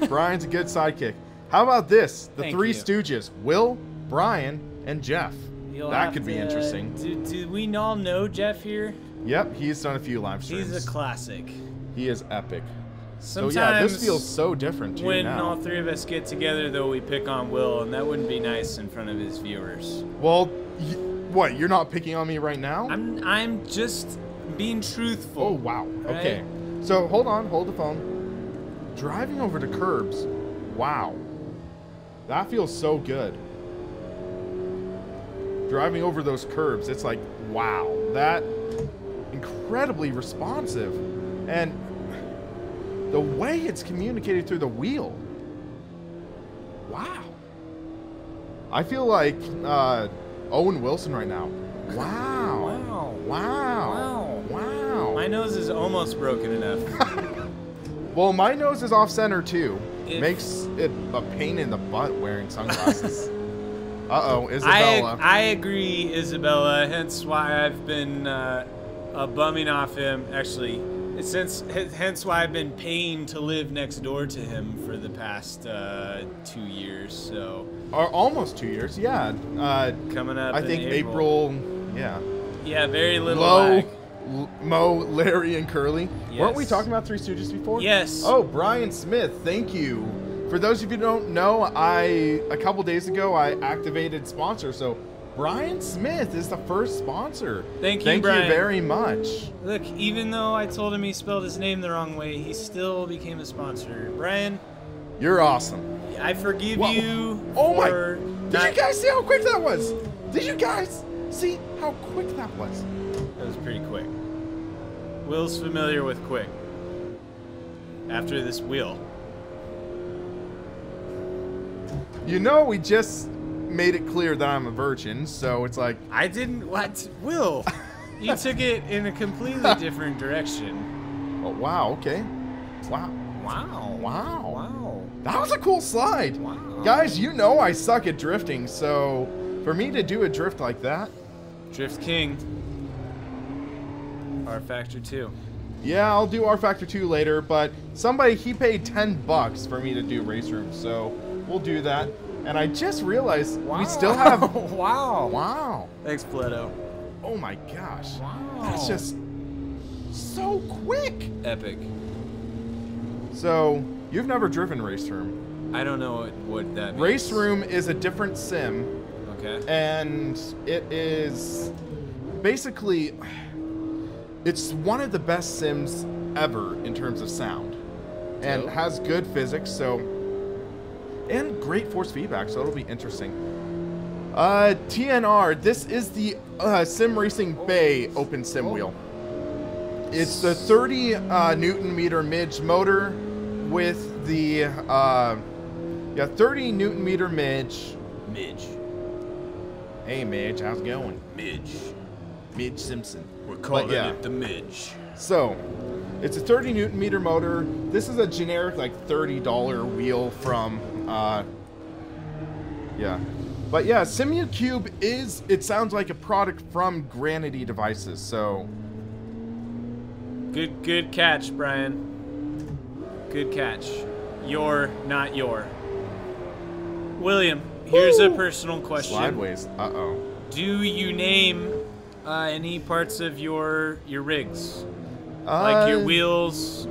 Bryan's a good sidekick. How about this? The Thank Three you. Stooges. Will, Bryan, and Jeff. You'll that have could be to- interesting. Do we all know Jeff here? Yep, he's done a few live streams. He's a classic. He is epic. Sometimes So yeah, this feels so different too when now. all three of us get together, though, we pick on Will, and that wouldn't be nice in front of his viewers. Well, what? You're not picking on me right now? I'm just being truthful. Oh wow. right? Okay. So hold on, hold the phone. Driving over the curbs. Wow. That feels so good. Driving over those curbs, it's like, wow, that incredibly responsive. And the way it's communicated through the wheel. Wow. I feel like Owen Wilson right now. Wow. Wow. Wow. Wow. My nose is almost broken enough. Well, my nose is off center too. If- Makes it a pain in the butt wearing sunglasses. Uh-oh, Isabella. I agree, Isabella. Hence why I've been bumming off him. Actually, hence why I've been paying to live next door to him for the past 2 years. So Or almost 2 years, yeah. coming up, I in think April, yeah. Yeah, very little Lo, lag. Mo, Larry, and Curly. Weren't we Yes. talking about Three Stooges before? Yes. Oh, Bryan Smith, thank you. For those of you who don't know, a couple days ago, I activated sponsor. So Bryan Smith is the first sponsor. Thank you, Thank Bryan. you very much. Look, even though I told him he spelled his name the wrong way, he still became a sponsor. Bryan, You're awesome. I forgive Whoa. you Oh my! for Did not- you guys see how quick that was? Did you guys see how quick that was? That was pretty quick. Will's familiar with quick. After this wheel. You know, we just made it clear that I'm a virgin, so it's like, I didn't. What? Will? You took it in a completely different direction. oh wow, okay, wow, Wow. wow, Wow. that was a cool slide. Wow. Guys, you know I suck at drifting, so for me to do a drift like that, Drift King. R Factor 2. yeah, I'll do R Factor 2 later, but he paid $10 for me to do RaceRoom, so we'll do that. And I just realized we still have, Wow. wow, Thanks, Pleto. oh my gosh, Wow. that's just so quick. Epic. So, you've never driven RaceRoom. I don't know what that means. RaceRoom is a different sim, Okay. and it is basically, it's one of the best sims ever in terms of sound, and Dope. has good physics, so, and great force feedback, so it'll be interesting. TNR, this is the SimRacingBay open sim wheel. It's the 30 Newton meter midge motor with the 30 Newton meter midge. Midge. Hey Midge, how's it going? Midge. Midge Simpson. We're calling yeah. it the Midge. So, it's a 30 Newton meter motor. This is a generic like $30 wheel from yeah. But yeah, SimuCube is, it sounds like a product from Granity Devices, so Good catch, Brian. Good catch. Your, not your. William, here's a personal question. Sideways. Uh-oh. Do you name any parts of your rigs? Like your wheels,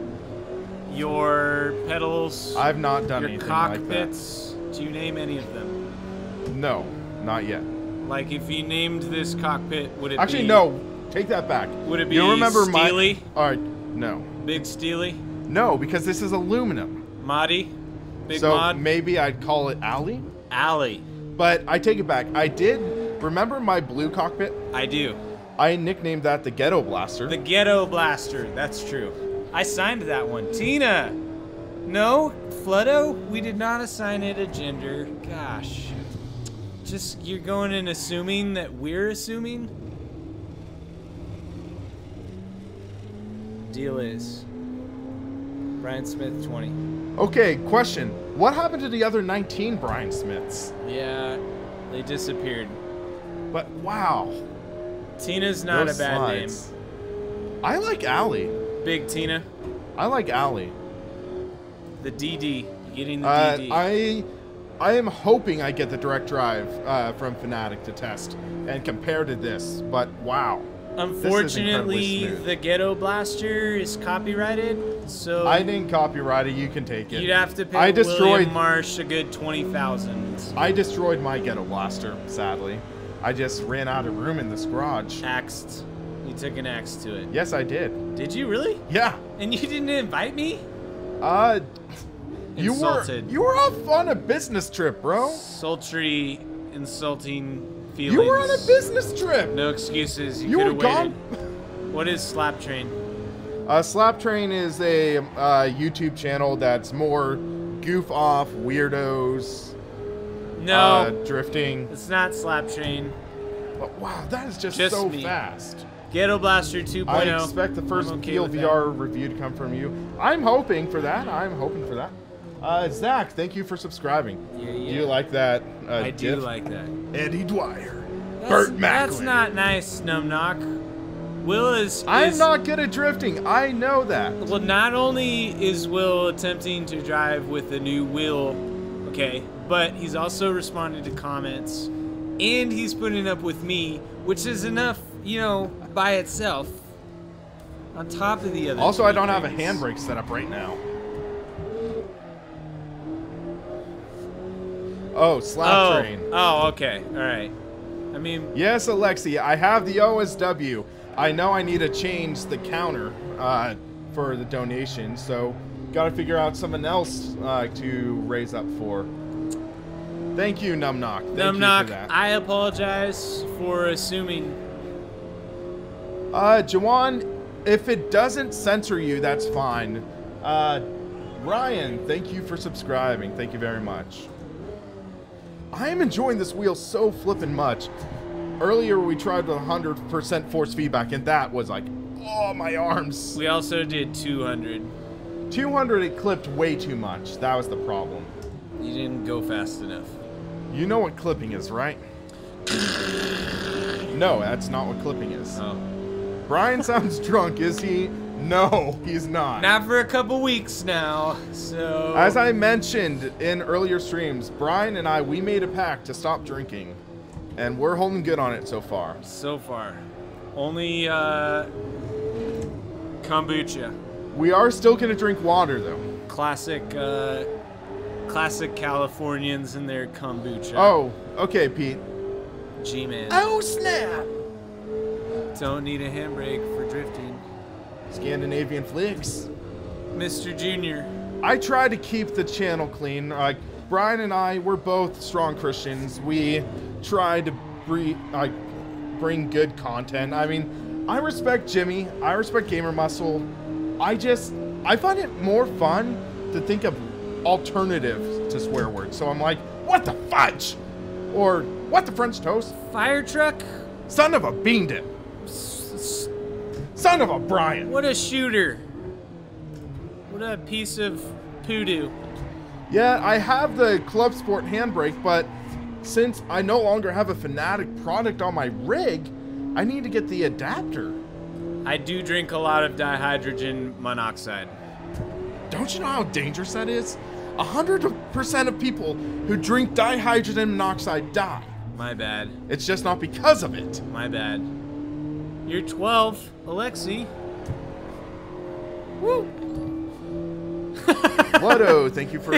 your pedals, I've not done your anything cockpits? like that. Do you name any of them? No, not yet. Like if you named this cockpit, would it Actually, be... no. Take that back. Would it be you remember Steely? All right, no. Big Steely? No, because this is aluminum. Moddy? Big so Mod? maybe I'd call it Alley. Alley. But I take it back. I did remember my blue cockpit. I do. I nicknamed that the Ghetto Blaster. The Ghetto Blaster. That's true. I signed that one. Tina. No, Flutto. We did not assign it a gender. Gosh. Just you're going and assuming that we're assuming. Deal is Bryan Smith 20. Okay, question. What happened to the other 19 Bryan Smiths? Yeah, they disappeared. But wow. Tina's not Those a bad slides. I like Alley. name. Big Tina. I like Alley. The DD. You getting the DD? I am hoping I get the direct drive from Fanatec to test and compare to this, but wow. Unfortunately, the Ghetto Blaster is copyrighted, so I didn't copyright it. You can take it. you'd have to pay William Marsh a good 20,000. I destroyed my Ghetto Blaster, sadly. I just ran out of room in this garage. Axed. You took an axe to it. Yes, I did. Did you really? Yeah. And you didn't invite me? You Insulted. were off on a business trip, bro. Sultry, insulting feelings. You were on a business trip. No excuses. You could were have gone. waited. What is Slap Train? Slap Train is a YouTube channel that's more goof off weirdos. No. Drifting. It's not Slap Train. But wow, that is just so me. fast. Ghetto Blaster 2.0. I expect the first I'm okay Peel with that. VR review to come from you. I'm hoping for that. I'm hoping for that. Zach, thank you for subscribing. Yeah. Do you like that? I do GIF? like that. Eddie Dwyer. Burt Macklin. That's not nice, Numknock. Will is... I'm not good at drifting. I know that. Well, not only is Will attempting to drive with the new wheel, okay, but he's also responding to comments, and he's putting up with me, which is enough, you know, by itself. On top of the other. Also, I don't have a handbrake set up right now. Oh, Slap Train. Oh, okay. All right. I mean... Yes, Alexi, I have the OSW. I know I need to change the counter for the donation, so got to figure out something else to raise up for. Thank you, Numknock. Thank you for that. I apologize for assuming. Jawan, if it doesn't censor you, that's fine. Ryan, thank you for subscribing. Thank you very much. I am enjoying this wheel so flippin' much. Earlier we tried with 100% force feedback, and that was like, oh, my arms. We also did 200. 200, it clipped way too much. That was the problem. You didn't go fast enough. You know what clipping is, right? No, that's not what clipping is. Oh. Brian sounds drunk, is he? No, he's not. Not for a couple weeks now, so... As I mentioned in earlier streams, Brian and I, we made a pact to stop drinking. And we're holding good on it so far. So far. Only, kombucha. We are still going to drink water, though. Classic Californians and their kombucha. Oh, okay, Pete. G-Man. Oh, snap! Don't need a handbrake for drifting. Scandinavian flicks. Mr. Junior. I try to keep the channel clean. Brian and I, we're both strong Christians. We try to bring good content. I mean, I respect Jimmy. I respect Gamer Muscle. I find it more fun to think of alternatives to swear words. So I'm like, what the fudge? Or, what the French toast? Fire truck? Son of a bean dip. Son of a Brian. What a shooter. What a piece of poodoo. Yeah, I have the Clubsport handbrake, but since I no longer have a Fanatec product on my rig, I need to get the adapter. I do drink a lot of dihydrogen monoxide. Don't you know how dangerous that is? 100% of people who drink dihydrogen monoxide die. My bad. It's just not because of it. My bad. You're 12, Alexi. Woo! Lotto, thank you for...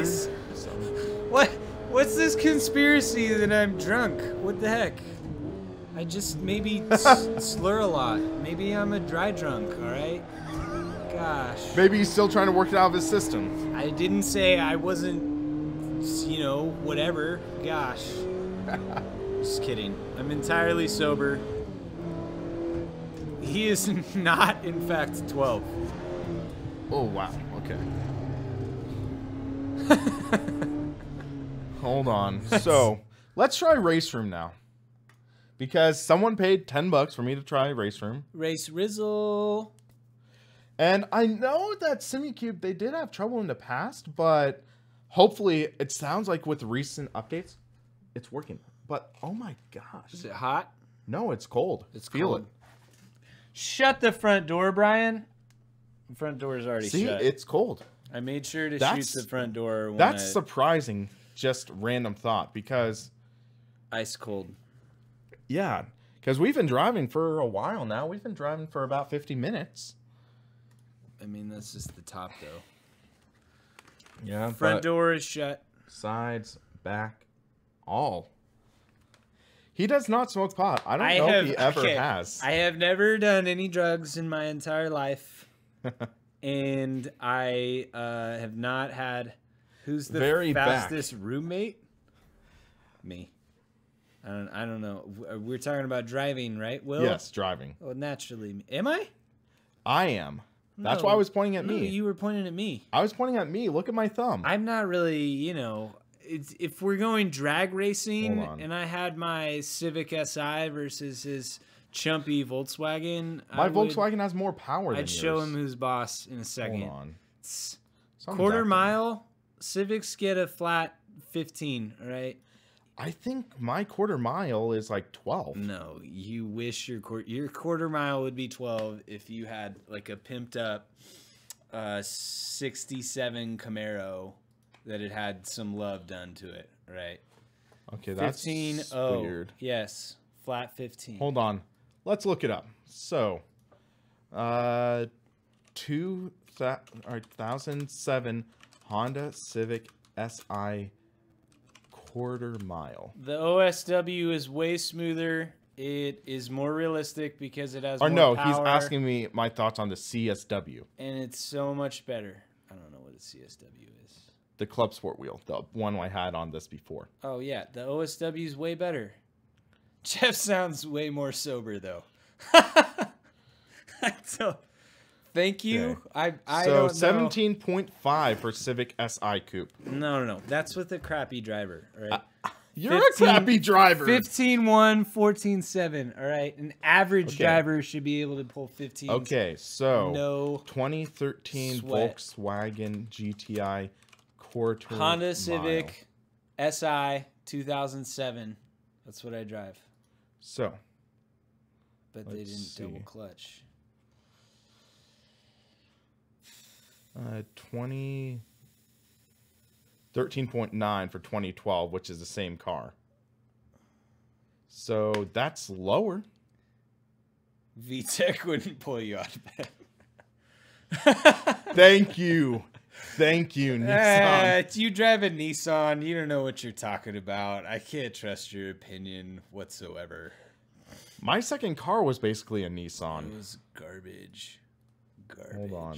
What's this conspiracy that I'm drunk? What the heck? I just maybe slur a lot. Maybe I'm a dry drunk, alright? Gosh. Maybe he's still trying to work it out of his system. I didn't say I wasn't, you know, whatever. Gosh. Just kidding. I'm entirely sober. He is not, in fact, 12. Oh, wow. Okay. Hold on. So, let's try RaceRoom now. Because someone paid $10 for me to try RaceRoom. Race Rizzle. And I know that SimuCube, they did have trouble in the past, but hopefully it sounds like with recent updates, it's working. But, oh my gosh. Is it hot? No, it's cold. It's Feel cold. it. Shut the front door, Brian. The front door is already See, shut. it's cold. I made sure to shoot the front door when That's surprising, just random thought, because... Ice cold. Yeah, because we've been driving for a while now. We've been driving for about 50 minutes. I mean, that's just the top, though. Yeah, front door is shut. Sides, back, all. He does not smoke pot. I don't know if he ever has. I have never done any drugs in my entire life. And I have not had... Who's the fastest roommate? Me. I don't know. We're talking about driving, right, Will? Yes, driving. Well, naturally. Am I? I am. That's why I was pointing at me. No, you were pointing at me. I was pointing at me. Look at my thumb. I'm not really, you know... if we're going drag racing, and I had my Civic Si versus his chumpy Volkswagen... My Volkswagen has more power than yours. I'd show him who's boss in a second. Hold on. Quarter mile, Civics get a flat 15, all right? I think my quarter mile is like 12. No, you wish your quarter mile would be 12 if you had like a pimped up 67 Camaro that it had some love done to it, right? Okay, that's 15, weird. Yes, flat 15. Hold on. Let's look it up. So, 2007 Honda Civic Si quarter mile. The OSW is way smoother. It is more realistic because it has more power. He's asking me my thoughts on the CSW. And it's so much better. I don't know what a CSW is. The Clubsport wheel, the one I had on this before. Oh, yeah. The OSW is way better. Jeff sounds way more sober, though. Thank you. Okay. I don't know. 17.5 for Civic Si Coupe. No. That's with a crappy driver, all right? You're a crappy driver. 15.1, 14.7, all right? An average driver should be able to pull 15. Okay, so no 2013 sweat. Volkswagen GTI quarter Honda mile. Civic Si 2007. That's what I drive. So, but they didn't double clutch. 13.9 for 2012, which is the same car. So that's lower. VTEC wouldn't pull you out of bed. Thank you, Nissan. You drive a Nissan. You don't know what you're talking about. I can't trust your opinion whatsoever. My second car was basically a Nissan. It was garbage. Hold on.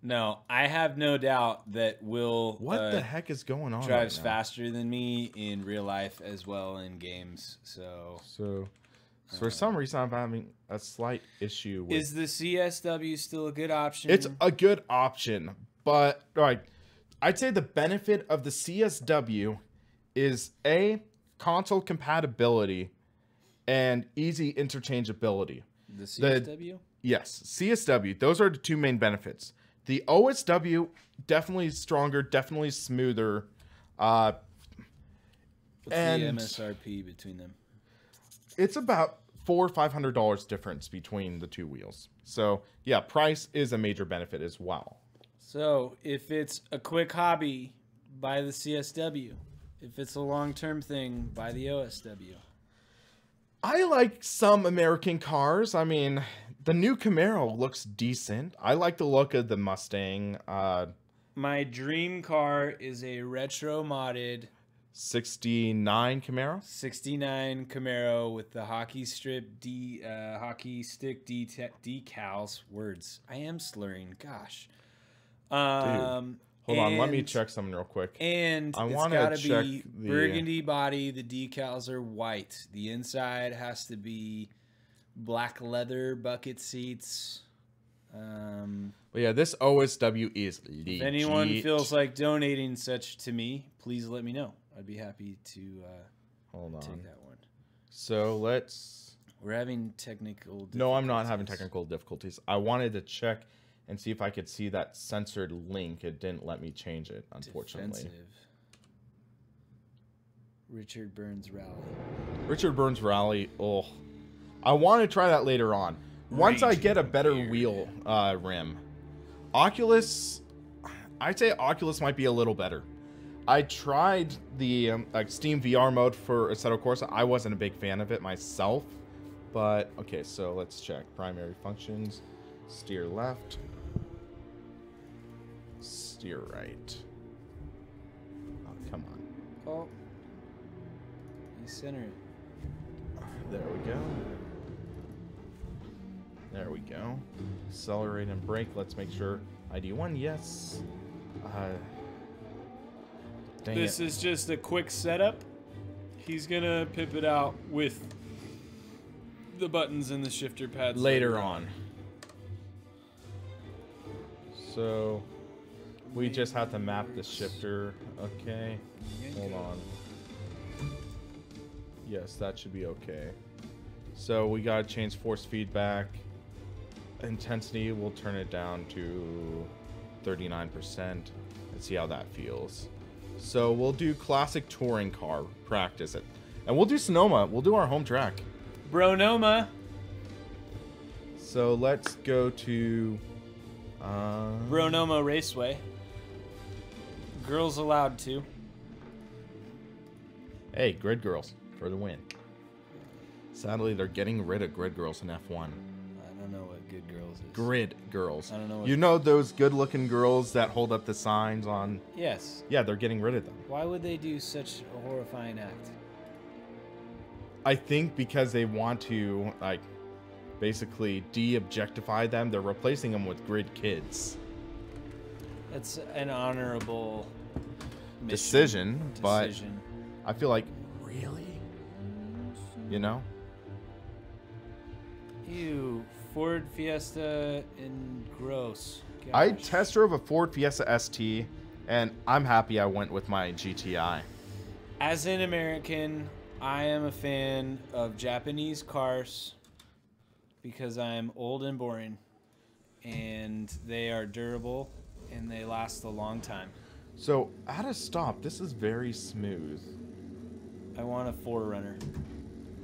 No, I have no doubt that Will. What the heck is going on? Drives faster than me in real life as well in games. So for some reason, I'm having a slight issue with. Is the CSW still a good option? It's a good option, but I'd say the benefit of the CSW is console compatibility and easy interchangeability. The CSW? Yes, CSW. Those are the two main benefits. The OSW definitely stronger, definitely smoother. What's And the MSRP between them? it's about $400 or $500 difference between the two wheels. So yeah, price is a major benefit as well. So if it's a quick hobby, buy the CSW. If it's a long-term thing, buy the OSW. I like some American cars. I mean, the new Camaro looks decent. I like the look of the Mustang. My dream car is a retro modded 69 Camaro. 69 Camaro with the hockey strip hockey stick decals. Words. I am slurring. Gosh. Hold on, let me check something real quick. And I it's want got to to check be the burgundy body. The decals are white. The inside has to be black leather bucket seats. But yeah, this OSW is legit. If anyone feels like donating such to me, please let me know. I'd be happy to Hold on. take that one. So let's... We're having technical difficulties. No, I'm not having technical difficulties. I wanted to check and see if I could see that censored link. It didn't let me change it, unfortunately. Defensive. Richard Burns Rally. Richard Burns Rally. Oh, I want to try that later on. Once I get a better wheel rim. Oculus, I'd say Oculus might be a little better. I tried the Steam VR mode for Assetto Corsa. I wasn't a big fan of it myself. But, okay, so let's check. Primary functions. Steer left. Steer right. Oh, come on. Oh. You center it. There we go. There we go. Accelerate and brake. Let's make sure. ID1, yes. This is just a quick setup. He's gonna pip it out with the buttons and the shifter pads later on. So we just have to map the shifter. Okay. Hold on. Yes, that should be okay. So we gotta change force feedback. Intensity, we'll turn it down to 39% and see how that feels. So we'll do classic touring car practice it. And we'll do Sonoma. We'll do our home track. Bronoma. So let's go to Bronoma Raceway. Girls allowed to. Hey, Grid Girls for the win. Sadly, they're getting rid of Grid Girls in F1. I don't know what Good Girls is. Grid Girls. I don't know what... You know those good-looking girls that hold up the signs on... Yes. Yeah, they're getting rid of them. Why would they do such a horrifying act? I think because they want to, like, basically de-objectify them. They're replacing them with grid kids. That's an honorable decision, but I feel like, really? You know? Ew, Ford Fiesta and gross. Gosh. I test drove a Ford Fiesta ST, and I'm happy I went with my GTI. As an American, I am a fan of Japanese cars because I'm old and boring, and they are durable, and they last a long time. So, at a stop, this is very smooth. I want a 4Runner.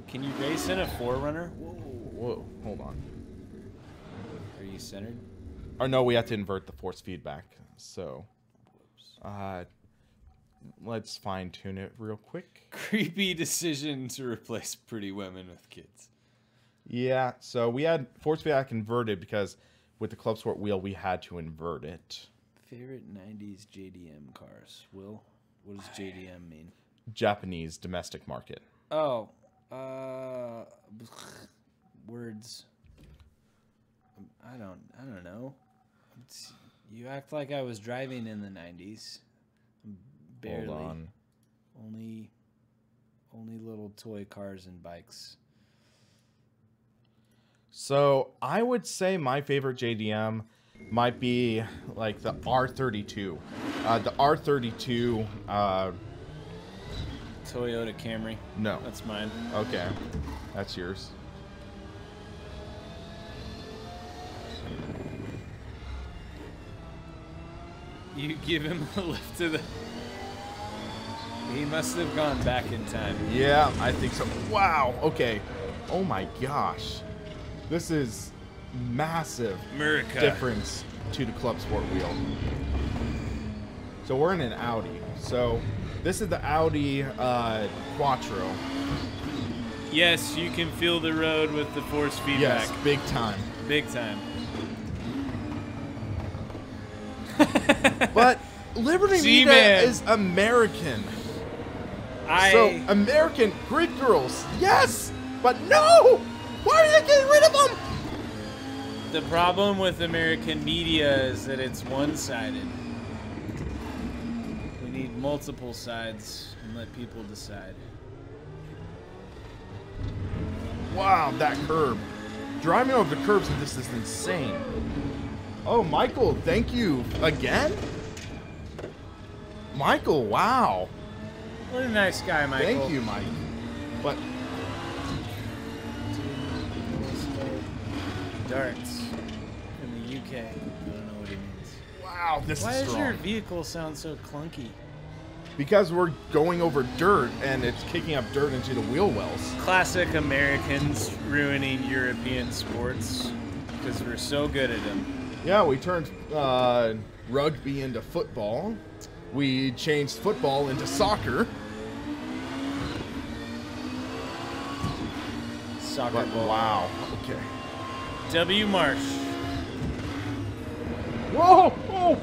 Can you race in a 4Runner? Whoa, hold on. Are you centered? Or no, we have to invert the force feedback. So, let's fine tune it real quick. Creepy decision to replace pretty women with kids. Yeah, so we had force feedback inverted because with the Clubsport wheel we had to invert it. Favorite 90s JDM cars? Will, what does JDM mean? Japanese domestic market. Oh, words. I don't know. You act like I was driving in the 90s. Barely. Hold on. Only little toy cars and bikes. So I would say my favorite JDM might be like the R32. The R32. Toyota Camry. No. That's mine. Okay. That's yours. You give him a lift to the... He must have gone back in time. Yeah, I think so. Wow. Okay. Oh my gosh. This is massive difference to the Clubsport wheel. So we're in an Audi. So this is the Audi Quattro. Yes, you can feel the road with the force feedback. Yes, big time. Big time. But Liberty Media is American. So American Greek girls, yes, but no. Why are they getting rid of them? The problem with American media is that it's one-sided. We need multiple sides and let people decide. Wow, that curb. Driving over the curbs in this is insane. Oh, Michael, thank you again. Michael, wow. What a nice guy, Michael. Thank you, Mike. But darts in the UK. I don't know what he means. wow, this Why is does strong. your vehicle sound so clunky? Because we're going over dirt and it's kicking up dirt into the wheel wells. Classic Americans ruining European sports because we're so good at them. Yeah, we turned rugby into football. We changed football into soccer. Soccer But ball. wow, okay. W. Marsh. Whoa! Oh!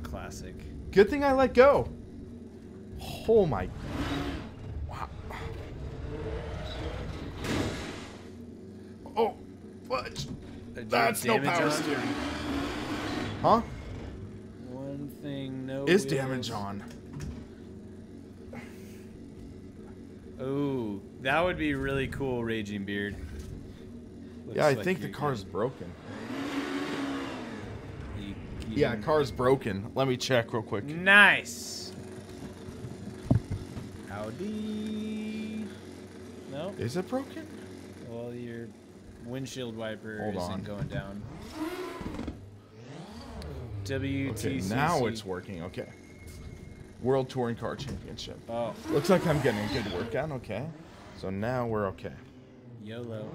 Classic. Good thing I let go. Oh my. Wow. Oh, fudge. That's no power steering. Huh? One thing, no Is wheels. damage on. Oh, that would be really cool, Raging Beard. Looks Yeah, I like think the you're car's good. broken. You- Yeah, car's broken. Let me check real quick. Nice. Howdy. No? Is it broken? Well, your windshield wiper Hold isn't on. going down. WTCC. Okay, now it's working. Okay. World Touring Car Championship. Oh, Looks like I'm getting a good workout. Okay. So now we're okay. YOLO.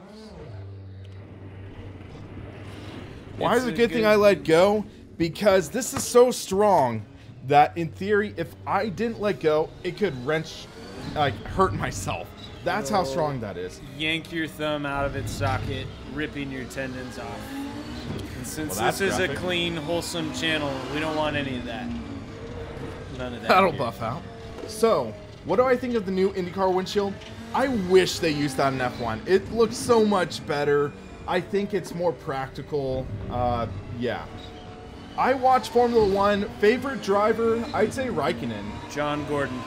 Why It's is it a good thing I let go? Because this is so strong that in theory, if I didn't let go, it could wrench, like hurt myself. That's how strong that is. Yank your thumb out of its socket, ripping your tendons off. And since Well, that's this is graphic. a clean, wholesome channel, we don't want any of that. None of that. That'll here. buff out. So, what do I think of the new IndyCar windshield? I wish they used that in F1. It looks so much better. I think it's more practical. Yeah. I watch Formula One. Favorite driver? I'd say Raikkonen. John Gordon.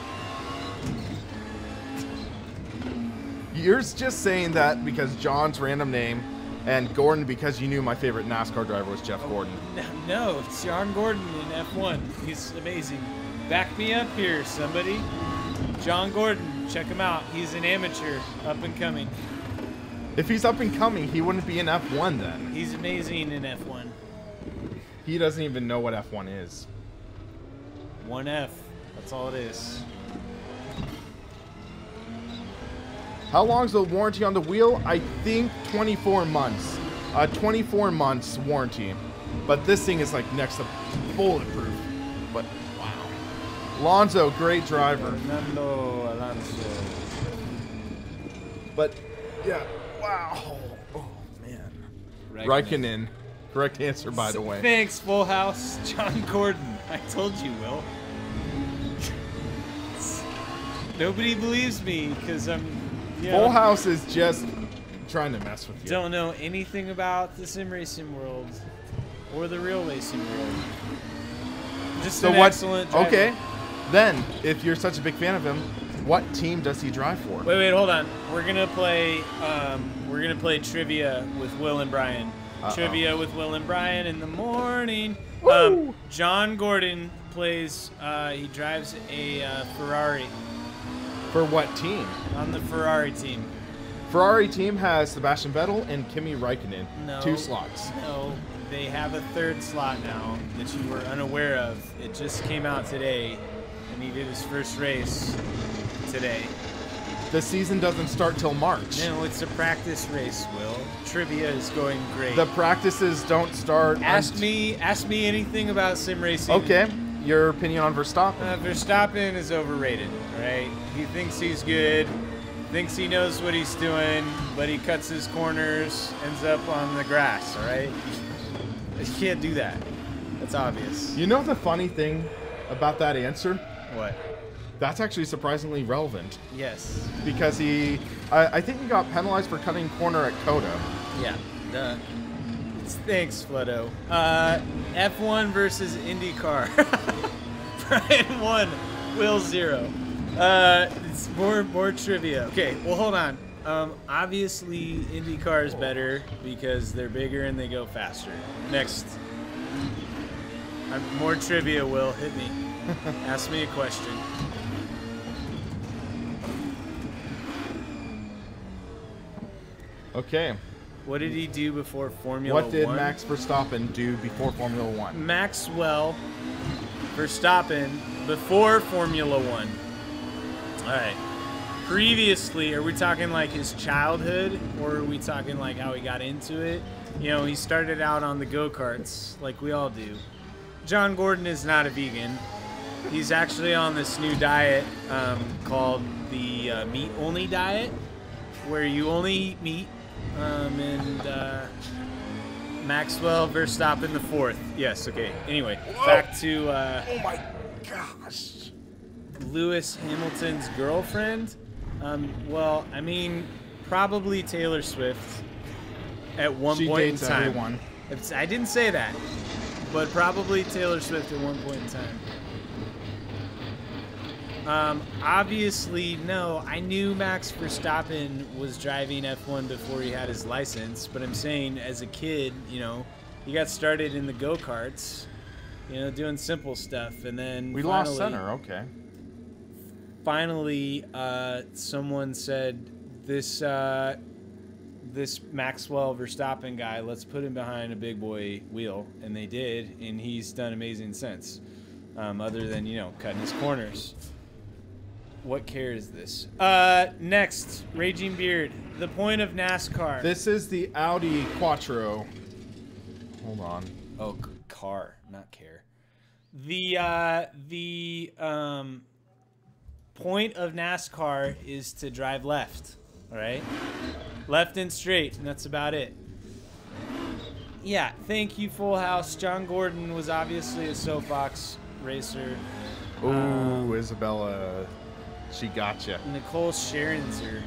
You're just saying that because John's random name, and Gordon because you knew my favorite NASCAR driver was Jeff Gordon. No, it's John Gordon in F1. He's amazing. Back me up here, somebody. John Gordon, check him out. He's an amateur, up and coming. If he's up and coming, he wouldn't be in F1 then. He's amazing in F1. He doesn't even know what F1 is. 1F. That's all it is. How long's the warranty on the wheel? I think 24 months. 24 months warranty. But this thing is like next to bulletproof. But wow. Alonso, great driver. Fernando Alonso. But yeah, wow. Oh man. Raikkonen. Correct answer, by the way. Thanks, Full House. John Gordon. I told you, Will. Nobody believes me because I'm. Full House is just trying to mess with you. Don't know anything about the sim racing world or the real racing world. Just an excellent driver. Okay, then if you're such a big fan of him, what team does he drive for? Wait, hold on. We're gonna play. We're gonna play trivia with Will and Bryan. Trivia with Will and Bryan in the morning. Woo! John Gordon plays. He drives a Ferrari For what team? on the Ferrari team. Ferrari team has Sebastian Vettel and Kimi Räikkönen. No. 2 slots. No, they have a 3rd slot now that you were unaware of. It just came out today, and he did his first race today. The season doesn't start till March. No, it's a practice race, Will. Trivia is going great. The practices don't start. Ask me anything about sim racing. Okay, your opinion on Verstappen? Verstappen is overrated, right? He thinks he's good, thinks he knows what he's doing, but he cuts his corners, ends up on the grass, all right? You can't do that. That's obvious. You know the funny thing about that answer? What? That's actually surprisingly relevant. Yes. Because I think he got penalized for cutting corner at Coda. Yeah, duh. Thanks, Flodo. F1 versus IndyCar. Bryan 1, Will 0. It's more trivia. Okay, well, hold on. Obviously, IndyCar is better because they're bigger and they go faster. Next. More trivia, Will. Hit me. Ask me a question. Okay. What did he do before Formula 1? What did Max Verstappen do before Formula 1? Maxwell Verstappen before Formula 1. All right. Previously, are we talking like his childhood, or are we talking like how he got into it? You know, he started out on the go-karts, like we all do. John Gordon is not a vegan. He's actually on this new diet called the meat-only diet, where you only eat meat. Maxwell Verstappen the 4th. Yes, okay. Anyway, back to oh my gosh. Lewis Hamilton's girlfriend. Well, I mean, probably Taylor Swift at one point in time. Everyone. I didn't say that, but probably Taylor Swift at one point in time. Obviously, no, I knew Max Verstappen was driving F1 before he had his license, but I'm saying as a kid, you know, he got started in the go-karts, you know, doing simple stuff, and then we lost center, okay. Finally, someone said, this Maxwell Verstappen guy, let's put him behind a big boy wheel, and they did, and he's done amazing since, other than, you know, cutting his corners. What care is this? Next, Raging Beard. The point of NASCAR. This is the Audi Quattro. Hold on. Oh, car, not care. The point of NASCAR is to drive left. All right, left and straight, and that's about it. Yeah, thank you, Full House. John Gordon was obviously a soapbox racer. Ooh, Isabella. She gotcha. Nicole Scherzer.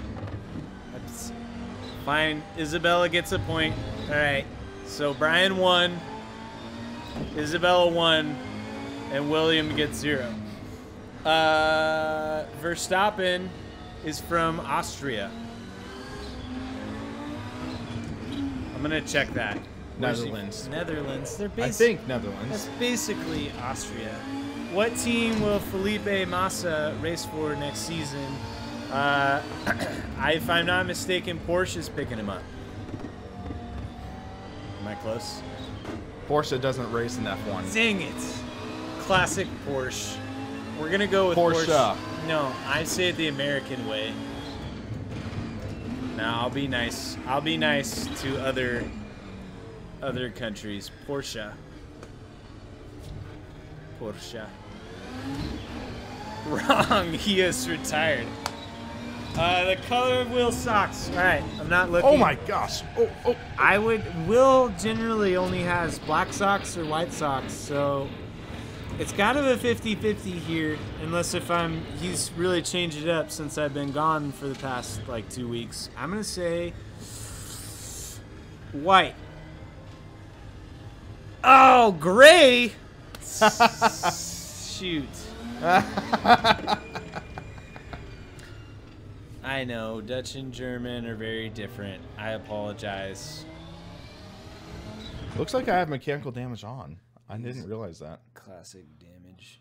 Fine. Isabella gets a point. All right. So Bryan 1, Isabella 1, and William gets 0. Verstappen is from Austria. I'm gonna check that. Netherlands. Netherlands. They're I think Netherlands. That's basically Austria. What team will Felipe Massa race for next season? If I'm not mistaken, Porsche is picking him up. Am I close? Porsche doesn't race in F1. Dang it. Classic Porsche. We're going to go with Porsche. No, I say it the American way. No, I'll be nice. I'll be nice to other countries. Porsche. Porsche. Wrong. He is retired. The color of Will's socks. All right, I'm not looking. Oh my gosh. Oh. Will generally only has black socks or white socks, so it's kind of a 50-50 here, unless he's really changed it up since I've been gone for the past like 2 weeks. I'm gonna say white. Oh, gray. Shoot. I know, Dutch and German are very different. I apologize. Looks like I have mechanical damage on. I didn't realize that. Classic damage.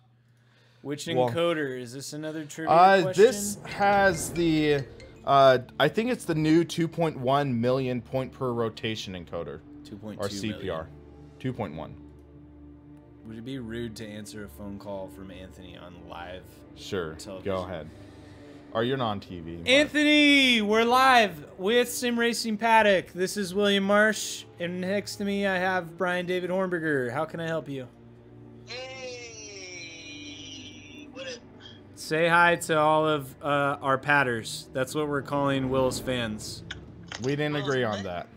Which encoder? Is this another trivia question? This has the I think it's the new 2.1 million point per rotation encoder. 2.2 or CPR. 2.1. Would it be rude to answer a phone call from Anthony on live? Sure. television? Go ahead. Or you're not on TV. but- Anthony, we're live with SimRacingPaddock. This is William Marsh, and next to me I have Brian David Hornberger. How can I help you? Hey, what up? Say hi to all of our padders. That's what we're calling Will's fans. We didn't agree on that.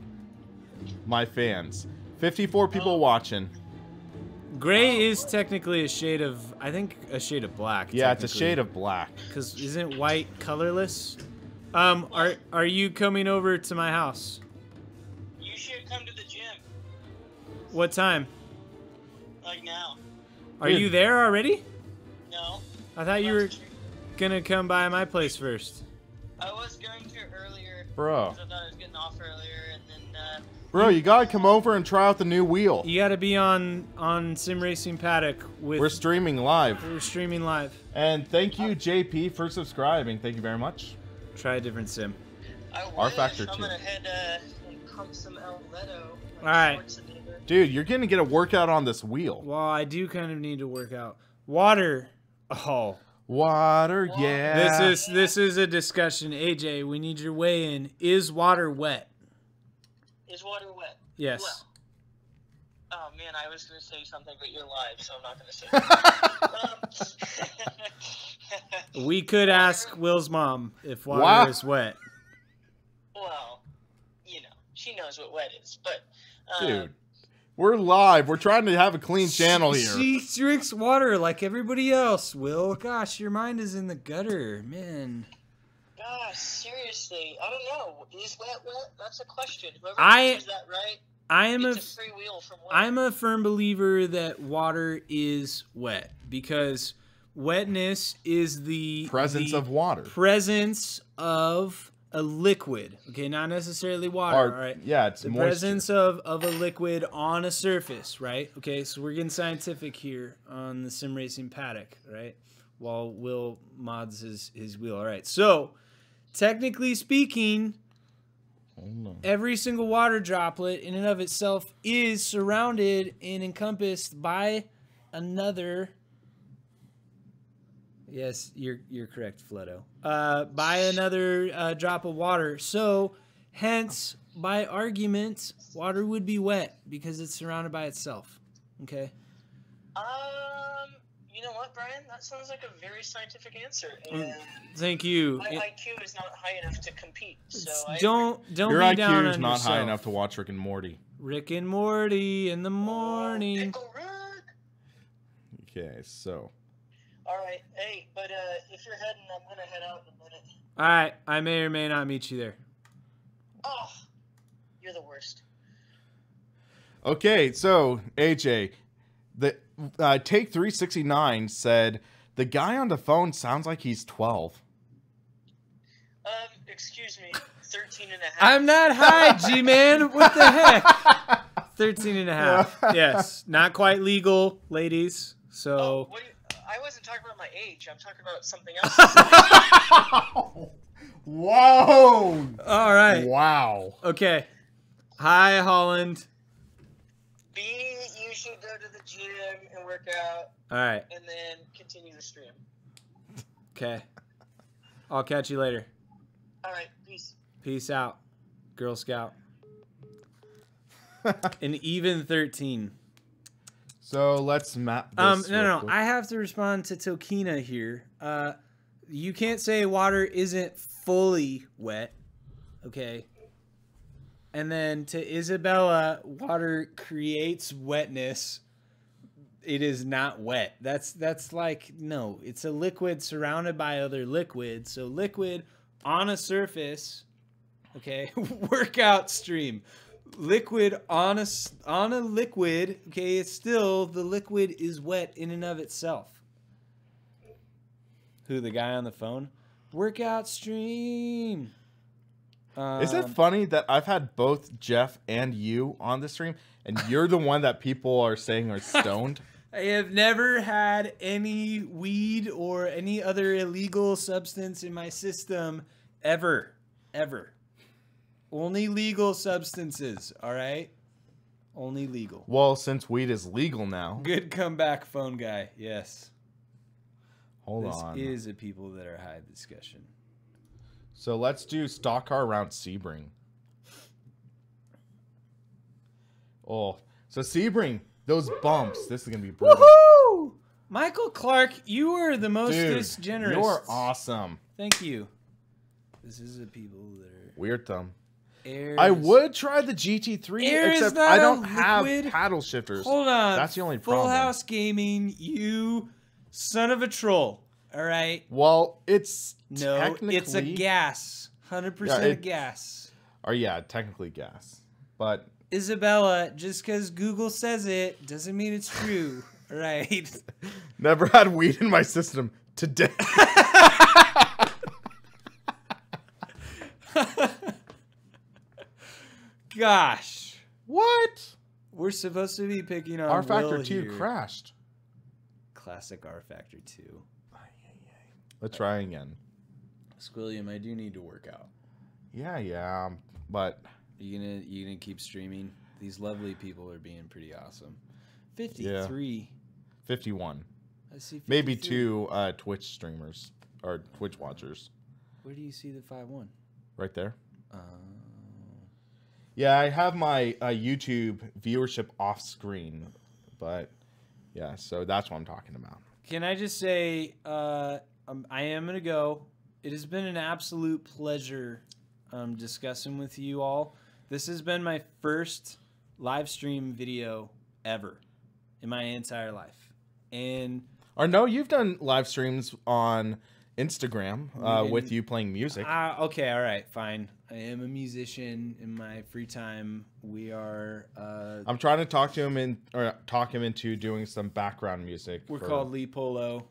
My fans. 54 people watching. Gray is technically a shade of, I think, a shade of black. Yeah, it's a shade of black. Because isn't white colorless? Are you coming over to my house? You should come to the gym, What time? like now. Are you there already? No. I thought you were gonna come by my place first. I was going to earlier. Bro. Because I thought I was getting off earlier, and then, Bro, you gotta come over and try out the new wheel. You gotta be on SimRacingPaddock with. We're streaming live. We're streaming live. And thank you, JP, for subscribing. Thank you very much. Try a different sim. I R wish Factor I'm 2. gonna head, and pump some Alvedo. All right. Dude, you're gonna get a workout on this wheel. Well, I do kind of need to work out. Water. Oh. Water, yeah. This is a discussion. AJ, we need your weigh in. Is water wet? Is water wet? Yes. Well, oh man, I was gonna say something, but you're live, so I'm not gonna say something. We could ask Will's mom if water Wow. is wet. Well, you know, she knows what wet is, but Dude, we're live. We're trying to have a clean channel here. She drinks water like everybody else, Will. Gosh, your mind is in the gutter, man. gosh, seriously, I don't know. Is wet wet? That's a question. Whoever I answers that right, it's a free wheel from wet. I'm a firm believer that water is wet because wetness is the Presence of water. Presence of a liquid. Okay, not necessarily water. Or- all right. yeah, it's the moisture. presence of a liquid on a surface, right? Okay, so we're getting scientific here on the Sim Racing Paddock, right? While Will mods his wheel. All right, so technically speaking, every single water droplet in and of itself is surrounded and encompassed by another. Yes, you're correct, Fleto. By another drop of water. So, hence, by argument, water would be wet because it's surrounded by itself. Okay. You know what, Brian? That sounds like a very scientific answer. And Thank you. my IQ is not high enough to compete. So Don't Your be down IQ is on not yourself. high enough to watch Rick and Morty. Rick and Morty in the morning. Pickle Rick. Okay, so. All right, hey, but if you're heading, I'm gonna head out in a minute. All right, I may or may not meet you there. Oh, you're the worst. Okay, so, AJ, the Take 369 said, the guy on the phone sounds like he's 12. Excuse me, 13 and a half. I'm not high, G-Man. What the heck? 13 and a half. Yes, not quite legal, ladies. So. Oh, I wasn't talking about my age. I'm talking about something else. Whoa! All right. Wow. Okay. Hi, Holland. B, you should go to the gym and work out, All right. and then continue the stream. Okay. I'll catch you later. All right, peace. Peace out, Girl Scout. An even 13. So let's map this. No. I have to respond to Tokina here. You can't say water isn't fully wet. Okay. And then to Isabella, water creates wetness. It is not wet. That's like, no, it's a liquid surrounded by other liquids. So liquid on a surface, okay, workout stream. Liquid on a liquid, okay, it's still, the liquid is wet in and of itself. Who, the guy on the phone? Workout stream. Is it funny that I've had both Jeff and you on the stream, and you're the one that people are saying are stoned? I have never had any weed or any other illegal substance in my system ever. ever. Only legal substances, all right? Only legal. Well, since weed is legal now. Good comeback, phone guy. Yes. Hold on. This is a people that are high discussion. So let's do stock car around Sebring. Oh, so Sebring, those bumps. This is gonna be brutal. Woohoo! Michael Clark, you are the most generous. You're awesome. Thank you. This is the people that are Weird thumb. Airs. I would try the GT3, Air is except not I don't a have liquid. paddle shifters. Hold on. That's the only Full problem. House Gaming, you son of a troll. All right. Well, it's No, technically... it's a gas. 100% a gas. Or yeah, technically gas. But Isabella, just because Google says it doesn't mean it's true. All right. never had weed in my system today. Gosh. What? We're supposed to be picking on R Factor Will 2 here. crashed. Classic R Factor 2. Let's try again. Squilliam, I do need to work out. Yeah, but You gonna keep streaming? These lovely people are being pretty awesome. 53. 51. I see 53. Maybe 2 Twitch streamers or Twitch watchers. Where do you see the 5-1? Right there. Yeah, I have my YouTube viewership off screen, but yeah, so that's what I'm talking about. Can I just say, I am going to go. It has been an absolute pleasure discussing with you all. This has been my first live stream video ever in my entire life. And Or no, you've done live streams on Instagram with you playing music. okay, all right, fine. I am a musician in my free time. We are. I'm trying to talk him into doing some background music. We're called Lee Polo.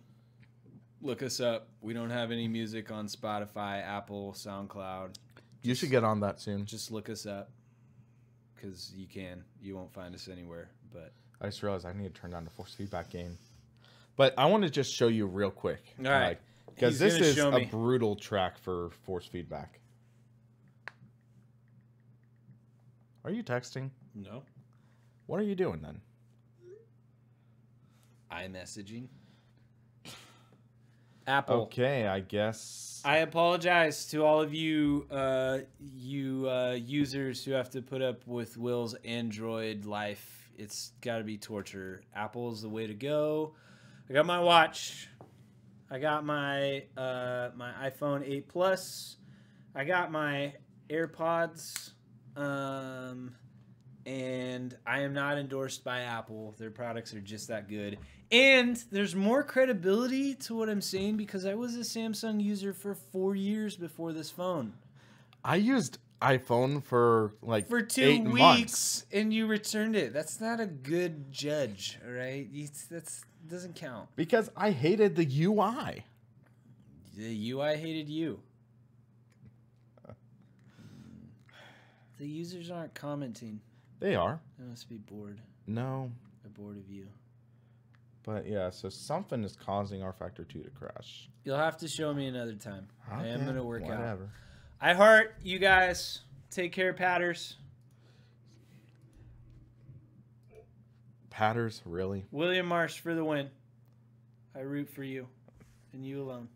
Look us up. We don't have any music on Spotify, Apple, SoundCloud. You should get on that soon. Just look us up, because you can. You won't find us anywhere. But I just realized I need to turn down the force feedback gain. But I want to just show you real quick. All right. Because this is a brutal track for force feedback. Are you texting? No. What are you doing then? iMessaging. Apple. Okay, I guess. I apologize to all of you users who have to put up with Will's Android life. It's got to be torture. Apple's the way to go. I got my watch. I got my my iPhone 8 Plus. I got my AirPods. And I am not endorsed by Apple. Their products are just that good. And there's more credibility to what I'm saying because I was a Samsung user for 4 years before this phone. I used iPhone for like For 2 8 weeks, months. and you returned it. That's not a good judge, all right? That doesn't count. Because I hated the UI. The UI hated you. The users aren't commenting. They are. They must be bored. No. They're bored of you. But yeah, so something is causing R Factor 2 to crash. You'll have to show me another time. I am going to work out. Whatever. I heart you guys. Take care, Patters. Patters, really? William Marsh for the win. I root for you. And you alone.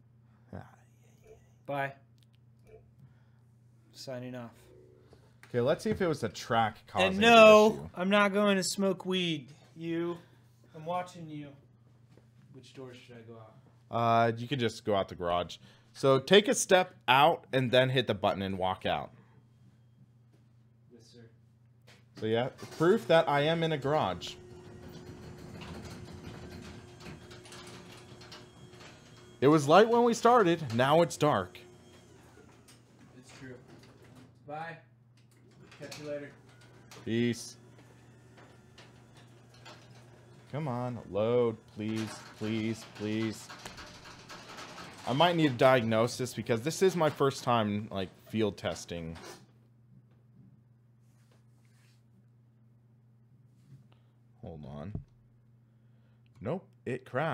Bye. Signing off. Okay, let's see if it was the track causing And the no, issue. I'm not going to smoke weed. I'm watching you. Which door should I go out? You can just go out the garage. So take a step out and then hit the button and walk out. Yes, sir. So yeah, proof that I am in a garage. It was light when we started. Now it's dark. It's true. Bye. Catch you later. Peace. Come on, load, please, please, please. I might need a diagnosis because this is my first time, like, field testing. Hold on. Nope, it crashed.